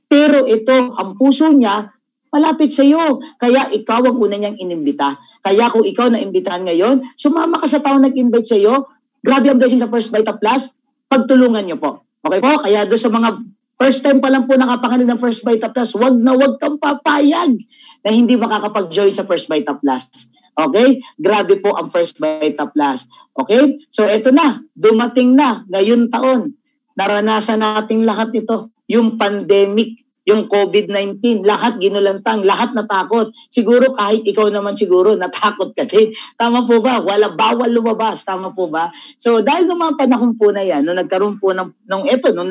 Pero ito, ang puso niya, malapit sa iyo. Kaya ikaw ang una niyang inimbita. Kaya kung ikaw na-imbitahan ngayon, sumama ka sa taong nag-invite sa iyo, grabe ang blessing sa First Bite Plus, pagtulungan niyo po. Okay po? Kaya doon sa mga first time pa lang po nakapangalan ng First Bite Plus, wag kang papayag na hindi makakapag-join sa First Bite Plus. Okay? Grabe po ang First Bite Plus. Okay? So ito na, dumating na ngayong taon. Naranasan nating lahat ito. Yung pandemic, yung COVID-19, lahat ginulantang, lahat natakot. Siguro kahit ikaw naman siguro, natakot ka din. Tama po ba? Bawal lumabas. Tama po ba? So dahil ng mga panahon po na yan, nung nagkaroon po nung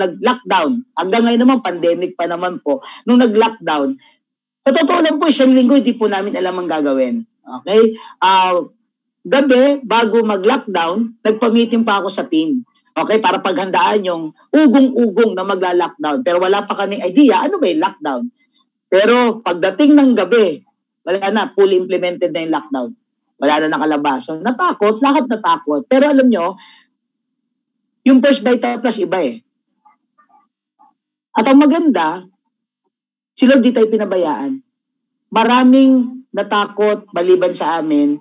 nag-lockdown, hanggang ngayon naman, pandemic pa naman po, nung nag-lockdown, sa totoo lang po, isang linggo, hindi po namin alam ang gagawin. Okay? Gabi, bago mag-lockdown, nagpa-meeting pa ako sa team. Okay, para paghandaan yung ugong-ugong na magla-lockdown. Pero wala pa kaming idea, ano ba yung lockdown? Pero pagdating ng gabi, wala na, fully implemented na yung lockdown. Wala na nakalabas. So natakot, lahat natakot. Pero alam nyo, yung First Bite Plus iba eh. At ang maganda, sila di tayo pinabayaan. Maraming natakot, maliban sa amin.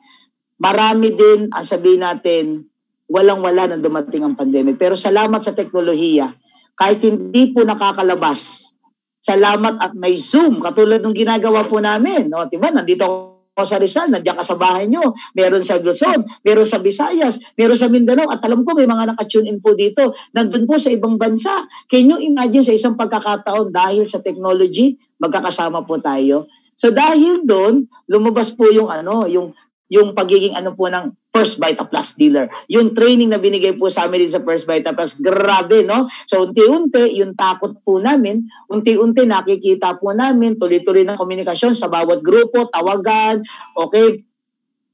Marami din, ang sabihin natin, walang-wala nang dumating ang pandemic. Pero salamat sa teknolohiya, kahit hindi po nakakalabas, salamat at may Zoom, katulad ng ginagawa po namin. No? Diba? Nandito ako sa Rizal, nandiyan ka sa bahay nyo, meron sa Luzon, meron sa Visayas, meron sa Mindanao, at alam ko may mga nakatune in po dito, nandun po sa ibang bansa. Can you imagine sa isang pagkakataon dahil sa technology, magkakasama po tayo? So dahil doon, lumabas po yung pagiging po ng First Bite Plus dealer. Yung training na binigay po sa amin din sa First Bite Plus, grabe, no? So, unti-unti, yung takot po namin, unti-unti nakikita po namin, tuloy-tuloy ng komunikasyon sa bawat grupo, tawagan, okay,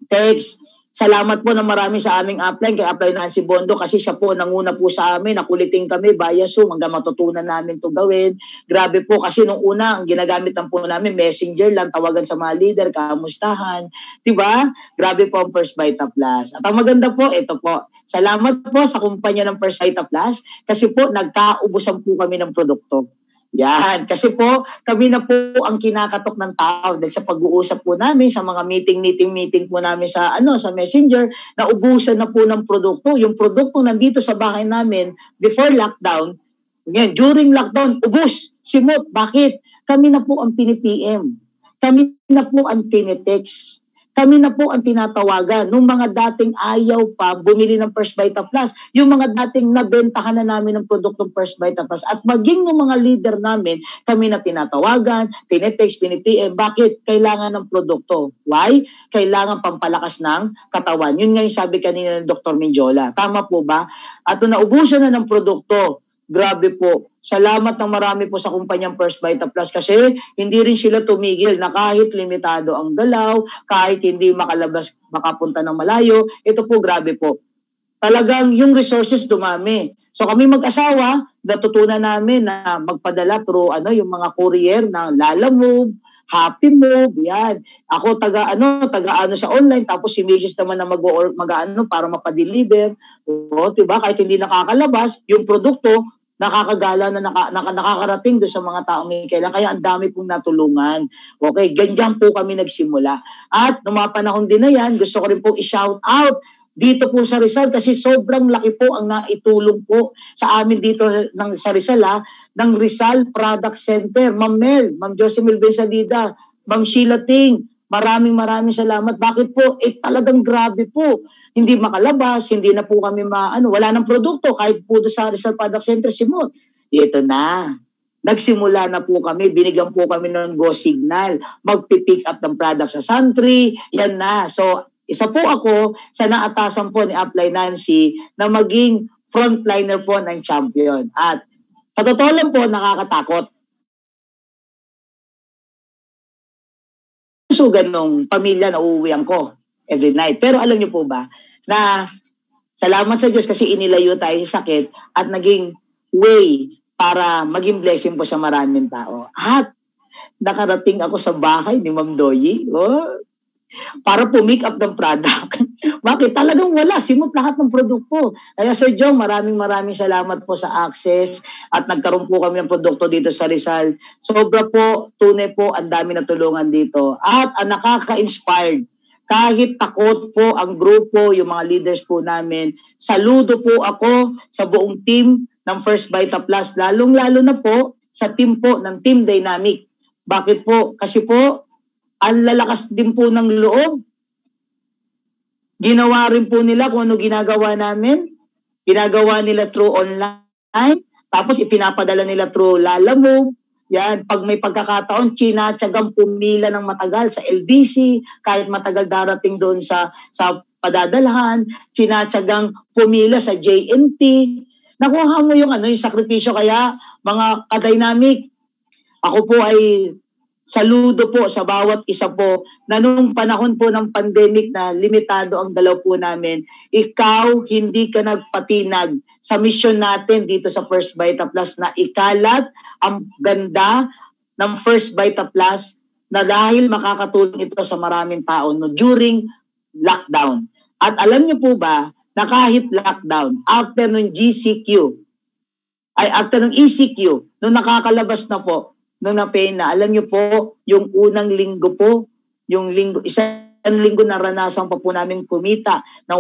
text. Salamat po na marami sa aming upline, kay Upline Nancy Bondo, kasi siya po nanguna po sa amin, nakuliting kami via Zoom hanggang matutunan namin ito gawin. Grabe po, kasi nung una, ang ginagamit lang po namin, messenger lang, tawagan sa mga leader, kamustahan. Diba? Grabe po ang First Bite Plus. At ang maganda po, ito po, salamat po sa kumpanya ng First Bite Plus, kasi po, nagkaubusan po kami ng produkto. Yan. Kasi po, kami na po ang kinakatok ng tao dahil sa pag-uusap po namin, sa mga meeting po namin sa Messenger, naubusan na po ng produkto. Yung produkto nandito sa bahay namin before lockdown, again, during lockdown, ubus, simot. Bakit? Kami na po ang pini-PM. Kami na po ang tinitext. Kami na po ang tinatawagan. Nung mga dating ayaw pa bumili ng First Bite Plus, yung mga dating nabentahan na namin ng produktong First Bite Plus, at maging ng mga leader namin, kami na tinatawagan, tinetext, pinipm. Bakit? Kailangan ng produkto. Why? Kailangan pampalakas ng katawan. Yun nga yung sabi kanina ng Dr. Minjola. Tama po ba? At nung naubusan na ng produkto, grabe po. Salamat ng marami po sa kumpanyang First Bite Plus kasi hindi rin sila tumigil na kahit limitado ang galaw, kahit hindi makalabas, makapunta ng malayo. Ito po, grabe po. Talagang yung resources dumami. So kami mag-asawa, natutunan namin na magpadala through yung mga courier na Lalamove, Happy Move, yan. Ako taga sa online, tapos si Mrs. naman na mag-ano para mapadeliver. O, diba? Kahit hindi nakakalabas, yung produkto, nakakagala na nakakarating doon sa mga taong may kailangan. Kaya ang dami pong natulungan. Okay, ganyan po kami nagsimula. At noong mga panahon din na yan, gusto ko rin po i-shout out dito po sa Rizal kasi sobrang laki po ang naitulong po sa amin dito sa Rizal ng Rizal Product Center. Ma'am Mel, Ma'am Josemel Bensadida, Ma'am Sheila Ting, maraming salamat. Bakit po? Talagang grabe po. Hindi makalabas, hindi na po kami wala ng produkto kahit po sa Rizal Product Center Simot. Ito na. Nagsimula na po kami, binigyan po kami ng go signal, magpipick up ng product sa Santry, yan na. So, isa po ako sa naatasan po ni Apply Nancy na maging frontliner po ng champion. At sa totoo lang po, nakakatakot. So, ganong pamilya na uuwian ko every night. Pero alam niyo po ba, na salamat sa Diyos kasi inilayo tayo sa sakit at naging way para maging blessing po sa maraming tao. At nakarating ako sa bahay ni Ma'am Doyi. Para po make up ng product. Bakit? Talagang wala. Simot lahat ng produkto. Kaya Sir Jong, maraming salamat po sa access at nagkaroon po kami ng produkto dito sa Rizal. Sobra po, tunay po, ang dami na tulungan dito. At ang nakaka-inspired, kahit takot po ang grupo, yung mga leaders po namin, saludo po ako sa buong team ng First Vita Plus, lalong-lalo na po sa team po ng Team Dynamic. Bakit po? Kasi po, ang lalakas din po ng loob. Ginawa rin po nila kung ano ginagawa namin. Ginagawa nila through online. Tapos ipinapadala nila through Lalamove. Yan, pag may pagkakataon, tsinatsagang pumila ng matagal sa LBC, kahit matagal darating doon sa padadalhan, tsinatsagang pumila sa JNT. Nakuha mo yung sakripisyo. Kaya mga ka-dynamic, ako po ay saludo po sa bawat isa po na nung panahon po ng pandemic na limitado ang dalaw po namin, ikaw hindi ka nagpatinag sa mission natin dito sa First Vita Plus na ikalat ang ganda ng First Vita Plus na dahil makakatulong ito sa maraming tao during lockdown. At alam niyo po ba na kahit lockdown, after ng after ng ECQ, nung nakakalabas na po, nung na-pain na, alam niyo po, yung unang linggo po, isang linggo naranasan pa po namin kumita ng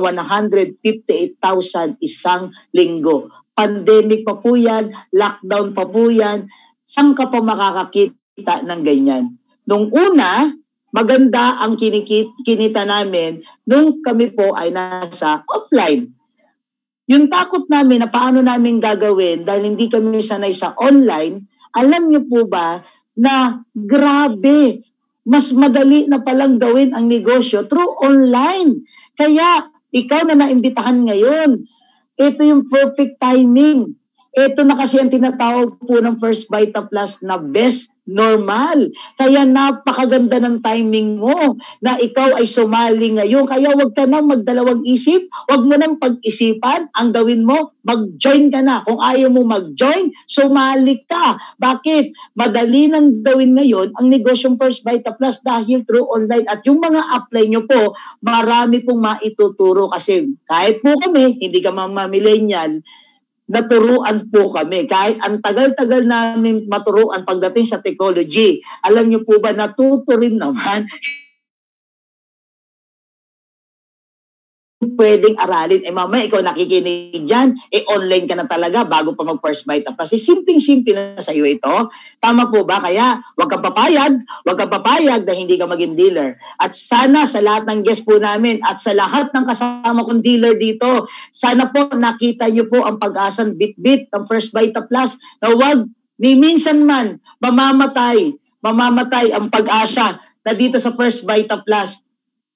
158,000 isang linggo. Pandemic pa po yan, lockdown pa po yan, saan ka pa makakakita ng ganyan? Nung una, maganda ang kinita namin nung kami po ay nasa offline. Yung takot namin na paano namin gagawin dahil hindi kami sanay sa online, alam niyo po ba na grabe, mas madali na palang gawin ang negosyo through online. Kaya ikaw na naimbitahan ngayon, ito yung perfect timing. Ito na kasi ang tinatawag po ng First Vita Plus na best normal. Kaya napakaganda ng timing mo na ikaw ay sumali ngayon. Kaya wag ka nang magdalawang isip, wag mo nang pag-isipan. Ang gawin mo, mag-join ka na. Kung ayaw mo mag-join, sumali ka. Bakit? Madali nang gawin ngayon ang negosyong First Vita Plus dahil through online. At yung mga apply nyo po, marami pong maituturo kasi kahit po kami, hindi ka millennial, naturuan po kami. Kahit ang tagal-tagal namin maturuan pagdating sa technology. Alam niyo po ba, natuto rin naman pwedeng aralin. Mamaya ikaw nakikinig dyan, online ka na talaga bago pa mag-First Vita Plus. Simpleng-simple na sa iyo ito. Tama po ba? Kaya wag kang papayag na hindi ka maging dealer. At sana sa lahat ng guest po namin at sa lahat ng kasama kong dealer dito, sana po nakita niyo po ang pag-asang bit-bit ng First Vita Plus na wag ni minsan man mamamatay ang pag-asa na dito sa First Vita Plus.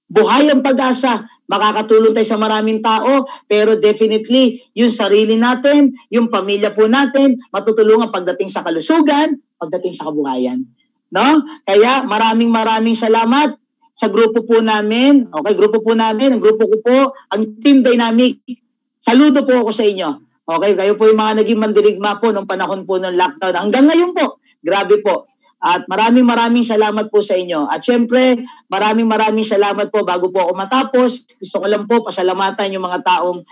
Buhay ang pag-asa. Makakatulong tayo sa maraming tao, pero definitely, yung sarili natin, yung pamilya po natin, matutulungan pagdating sa kalusugan, pagdating sa kabuhayan. No? Kaya maraming salamat sa grupo po namin. Okay, grupo po namin, ang grupo ko po, ang Team Dynamic. Saludo po ako sa inyo. Okay, kayo po yung mga naging mandirigma po nung panahon po ng lockdown. Hanggang ngayon po, grabe po. At maraming salamat po sa inyo. At syempre, maraming salamat po bago po ako matapos. Gusto ko lang po pasalamatan yung mga taong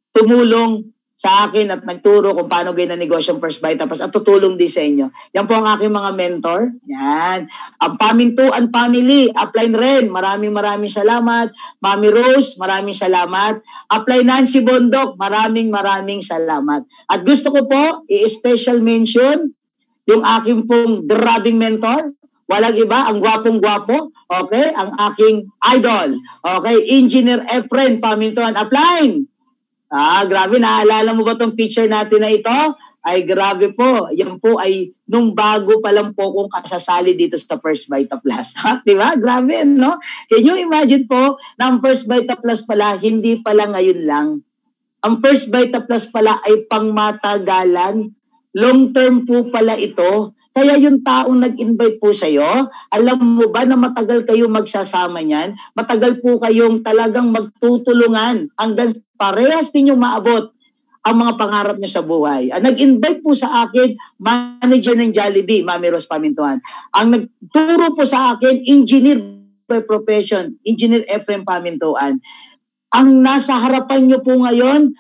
tumulong sa akin at nagturo kung paano gawin ang negosyo ng First Vita Plus at tutulong din sa inyo. Yan po ang aking mga mentor. Yan. Ang Pamintuan Family, Upline Ren, maraming salamat. Mami Rose, maraming salamat. Upline Nancy Bondok, maraming salamat. At gusto ko po, i-special mention yung aking pong grabing mentor. Walang iba, ang gwapong-gwapo, okay? Ang aking idol, okay? Engineer Efren Pamintuan Upline. Grabe, naalala mo ba tong picture natin na ito? Ay, grabe po. Yan po ay nung bago pa lang po kung kasasali dito sa First Vita Plus. Diba? Grabe, no? Can you imagine po na ang First Vita Plus pala, hindi pala ngayon lang. Ang First Vita Plus pala ay pangmatagalan. Long term po pala ito. Kaya yung taong nag-invite po sa'yo, alam mo ba na matagal kayo magsasama niyan? Matagal po kayong talagang magtutulungan hanggang parehas ninyong maabot ang mga pangarap niyo sa buhay. Ang nag-invite po sa akin, manager ng Jollibee, Mami Rose Pamintuan. Ang nagturo po sa akin, engineer by profession, Engineer Efren Pamintuan. Ang nasa harapan niyo po ngayon,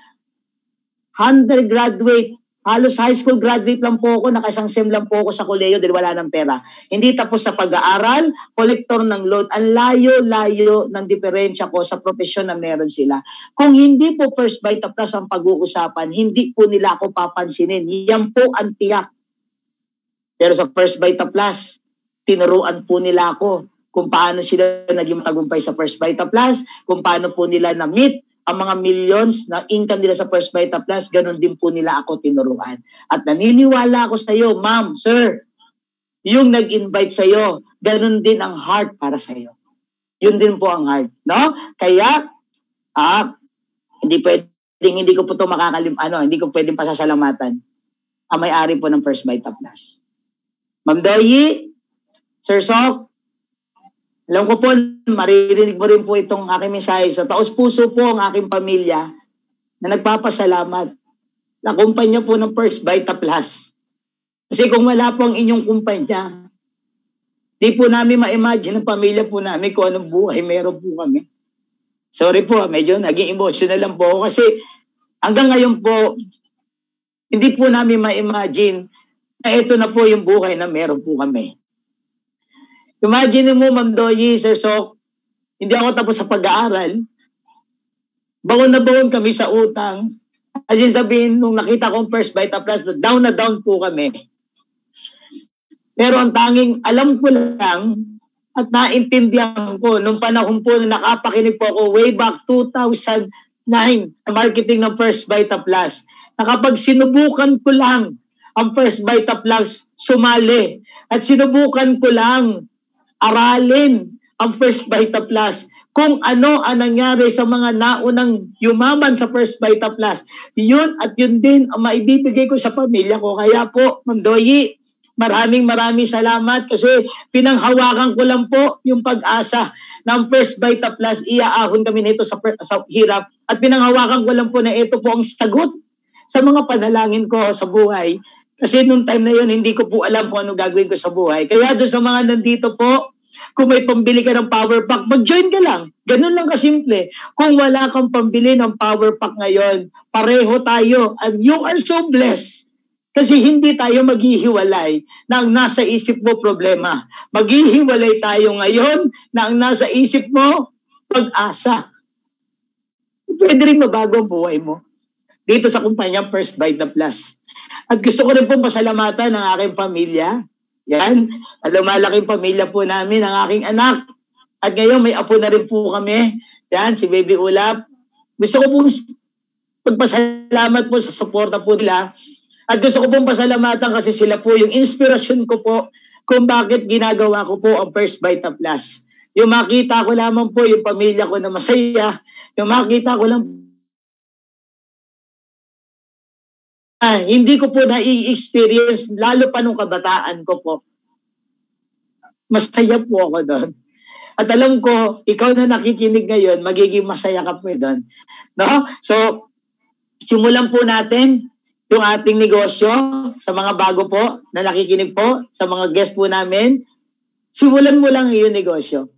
undergraduate, halos high school graduate lang po ako, nakaisang SEM lang po ako sa koleyo dahil wala ng pera. Hindi tapos sa pag-aaral, kolektor ng loan. Ang layo-layo ng diferensya ko sa profesyon na meron sila. Kung hindi po First Vita Plus ang pag-uusapan, hindi po nila ako papansinin. Yan po ang tiyak. Pero sa First Vita Plus, tinuruan po nila ako kung paano sila naging matagumpay sa First Vita Plus, kung paano po nila na-meet ang mga millions na income nila sa First Vita Plus, ganun din po nila ako tinuruan. At naniniwala ako sa iyo, ma'am, sir, yung nag-invite sa iyo, ganun din ang heart para sa iyo. Yun din po ang heart, no? Kaya hindi ko po to hindi ko pwedeng pasasalamatan ang may-ari po ng First Vita Plus. Ma'am Doyi, Sir Sok, alam ko po, maririnig mo rin po itong aking mensahe. So, taos puso po ang aking pamilya na nagpapasalamat na kumpanya po ng First Vita Plus. Kasi kung wala po ang inyong kumpanya, di po namin ma-imagine ang pamilya po namin kung anong buhay meron po kami. Sorry po, medyo naging emotional lang po ako kasi hanggang ngayon po, hindi po namin ma-imagine na ito na po yung buhay na meron po kami. Imagine mo, Ma'am Doyi, Sir Sok, hindi ako tapos sa pag-aaral. Baon na baon kami sa utang. As in sabihin, nung nakita kong First Vita Plus, down na down po kami. Pero ang tanging alam ko lang at naintindihan ko, nung panahon po na nakapakinig po ako way back 2009, na marketing ng First Vita Plus, na kapag sinubukan ko lang ang First Vita Plus, sumali. At sinubukan ko lang aralin ang First Vita Plus, kung ano ang nangyari sa mga naunang yumaman sa First Vita Plus. Yun at yun din ang maibibigay ko sa pamilya ko. Kaya po, Ma'am Doyi, maraming salamat kasi pinanghawakan ko lang po yung pag-asa ng First Vita Plus. Iaahon kami nito sa hirap at pinanghawakan ko lang po na ito po ang sagot sa mga panalangin ko sa buhay. Kasi nung time na yun, hindi ko po alam kung ano gagawin ko sa buhay. Kaya doon sa mga nandito po, kung may pambili ka ng power pack, mag-join ka lang. Ganun lang kasimple. Kung wala kang pambili ng power pack ngayon, pareho tayo. And you are so blessed. Kasi hindi tayo maghihiwalay na ang nasa isip mo problema. Maghihiwalay tayo ngayon na ang nasa isip mo pag-asa. Pwede rin mabago ang buhay mo. Dito sa kumpanya First Vita Plus. At gusto ko rin po pasalamatan ng aking pamilya. Yan, lumalaking pamilya po namin, ang aking anak. At ngayon may apo na rin po kami. Yan, si Baby Ulap. Gusto ko po pagpasalamat po sa suporta po nila. At gusto ko pong pasalamatan kasi sila po yung inspirasyon ko po kung bakit ginagawa ko po ang First Vita Plus. Yung makita ko lamang po yung pamilya ko na masaya. Yung makita ko lang hindi ko po na-experience, lalo pa nung kabataan ko po. Masaya po ako doon. At alam ko, ikaw na nakikinig ngayon, magiging masaya ka po doon. No? So, simulan po natin yung ating negosyo sa mga bago po na nakikinig po, sa mga guest po namin. Simulan mo lang yung negosyo.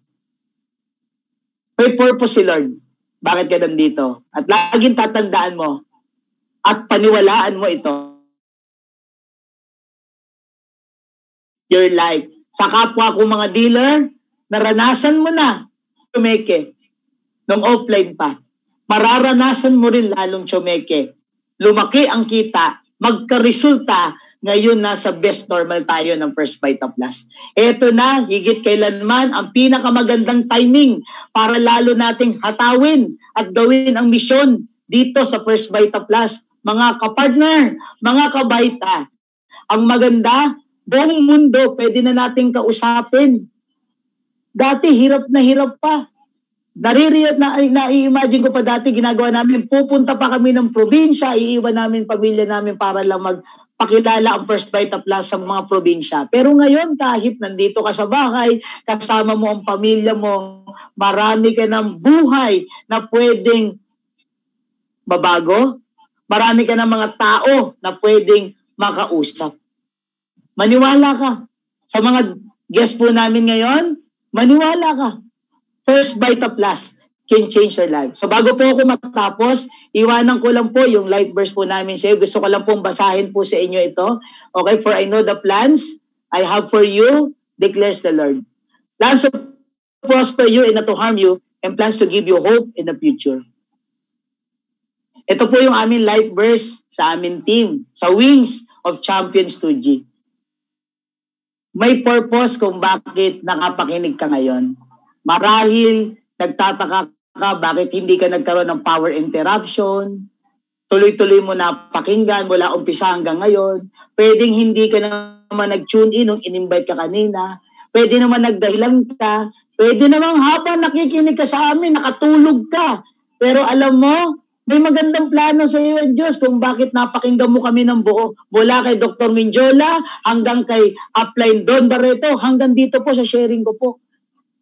May purpose si Lord. Bakit ka nandito? At laging tatandaan mo, at paniwalaan mo ito. Your life. Sa kapwa ko mga dealer, naranasan mo na tsumeke nung offline pa. Mararanasan mo rin lalong tsumeke. Lumaki ang kita, magka-resulta, ngayon nasa best normal tayo ng First Vita Plus. Ito na, higit kailanman, ang pinakamagandang timing para lalo nating hatawin at gawin ang misyon dito sa First Vita Plus. Mga kapartner, mga kabaita, ang maganda, buong mundo, pwede na nating kausapin. Dati, hirap na hirap pa. Na-imagine ko pa dati, ginagawa namin, pupunta pa kami ng probinsya, iiwan namin pamilya namin para lang magpakilala ang First Vita Plus sa mga probinsya. Pero ngayon, kahit nandito ka sa bahay, kasama mo ang pamilya mo, marami ka ng buhay na pwedeng mabago, marami ka ng mga tao na pwedeng makausap. Maniwala ka. Sa mga guest po namin ngayon, maniwala ka. First Vita Plus can change your life. So bago po ako matapos, iwanan ko lang po yung life verse po namin sa iyo. Gusto ko lang pong basahin po sa inyo ito. Okay, for I know the plans I have for you, declares the Lord. Plans to prosper you and not to harm you, and plans to give you hope in the future. Ito po yung aming life verse sa aming team, sa Wings of Champions 2G. May purpose kung bakit nakapakinig ka ngayon. Marahil nagtataka ka bakit hindi ka nagkaroon ng power interruption, tuloy-tuloy mo na pakinggan mula umpisa hanggang ngayon. Pwedeng hindi ka naman nag-tune in nung in-invite ka kanina. Pwede naman nagdahilan ka. Pwede naman habang nakikinig ka sa amin, nakatulog ka. Pero alam mo, may magandang plano sa iyo ang Diyos kung bakit napakinggan mo kami ng buo. Mula kay Dr. Minjola hanggang kay Upline Don Barreto, hanggang dito po sa sharing ko po.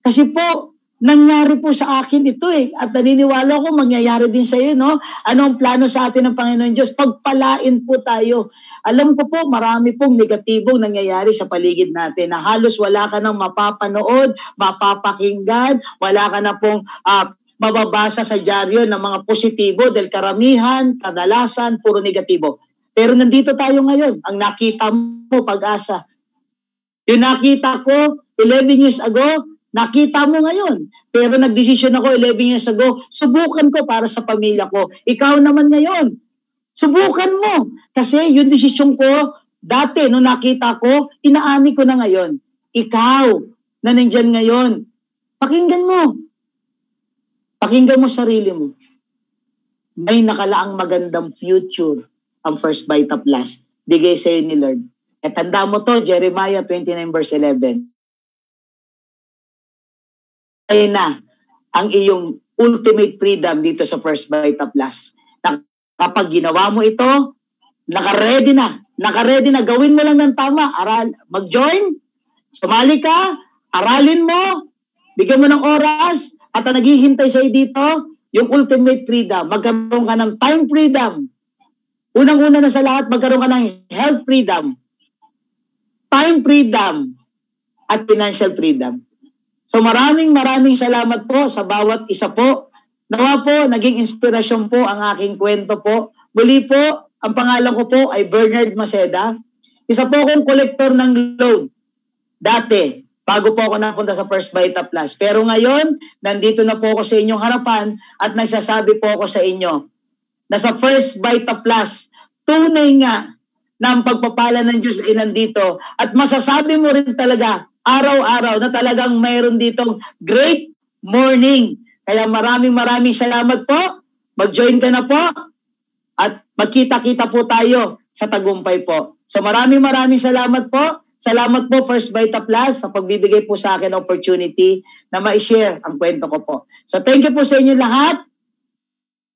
Kasi po, nangyari po sa akin ito eh. At naniniwala ko mangyayari din sa iyo, no? Ano ang plano sa atin ng Panginoon Diyos? Pagpalain po tayo. Alam ko po, marami pong negatibong nangyayari sa paligid natin na halos wala ka nang mapapanood, mapapakinggan, wala ka na pong mababasa sa dyaryo ng mga positibo dahil karamihan, kadalasan, puro negatibo. Pero nandito tayo ngayon. Ang nakita mo, pag-asa. Yung nakita ko 11 years ago, nakita mo ngayon. Pero nagdesisyon ako 11 years ago, subukan ko para sa pamilya ko. Ikaw naman ngayon, subukan mo. Kasi yung desisyon ko, dati nung nakita ko, inaani ko na ngayon. Ikaw na nandyan ngayon, pakinggan mo. Pakinggan mo sarili mo. May nakalaang magandang future ang First Vita Plus. Bigay sa'yo ni Lord. At tanda mo to, Jeremiah 29 verse 11. Ay na ang iyong ultimate freedom dito sa First Vita Plus. Na kapag ginawa mo ito, naka-ready na. Naka-ready na. Gawin mo lang ng tama. Mag-join, sumali ka, aralin mo, bigyan mo ng oras, at ang naghihintay sa'yo dito, yung ultimate freedom. Magkaroon ka ng time freedom. Unang-una na sa lahat, magkaroon ka ng health freedom, time freedom, at financial freedom. So maraming salamat po sa bawat isa po. Nawa po, naging inspirasyon po ang aking kwento po. Muli po, ang pangalan ko po ay Bernard Maceda. Isa po akong collector ng loan. Dati, bago po ako napunta sa First Vita Plus. Pero ngayon, nandito na po ako sa inyong harapan at nagsasabi po ako sa inyo na sa First Vita Plus, tunay nga na ang pagpapala ng Diyos ay nandito. At masasabi mo rin talaga, araw-araw, na talagang mayroon ditong great morning. Kaya maraming salamat po. Mag-join ka na po at magkita-kita po tayo sa tagumpay po. So maraming salamat po. Salamat po First Vita Plus sa pagbibigay po sa akin opportunity na ma-share ang kwento ko po. So thank you po sa inyo lahat.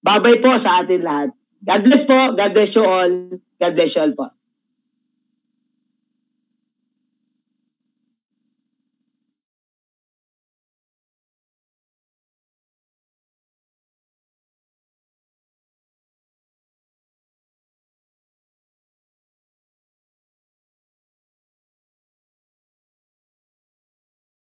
Bye-bye po sa atin lahat. God bless po. God bless you all. God bless you all po.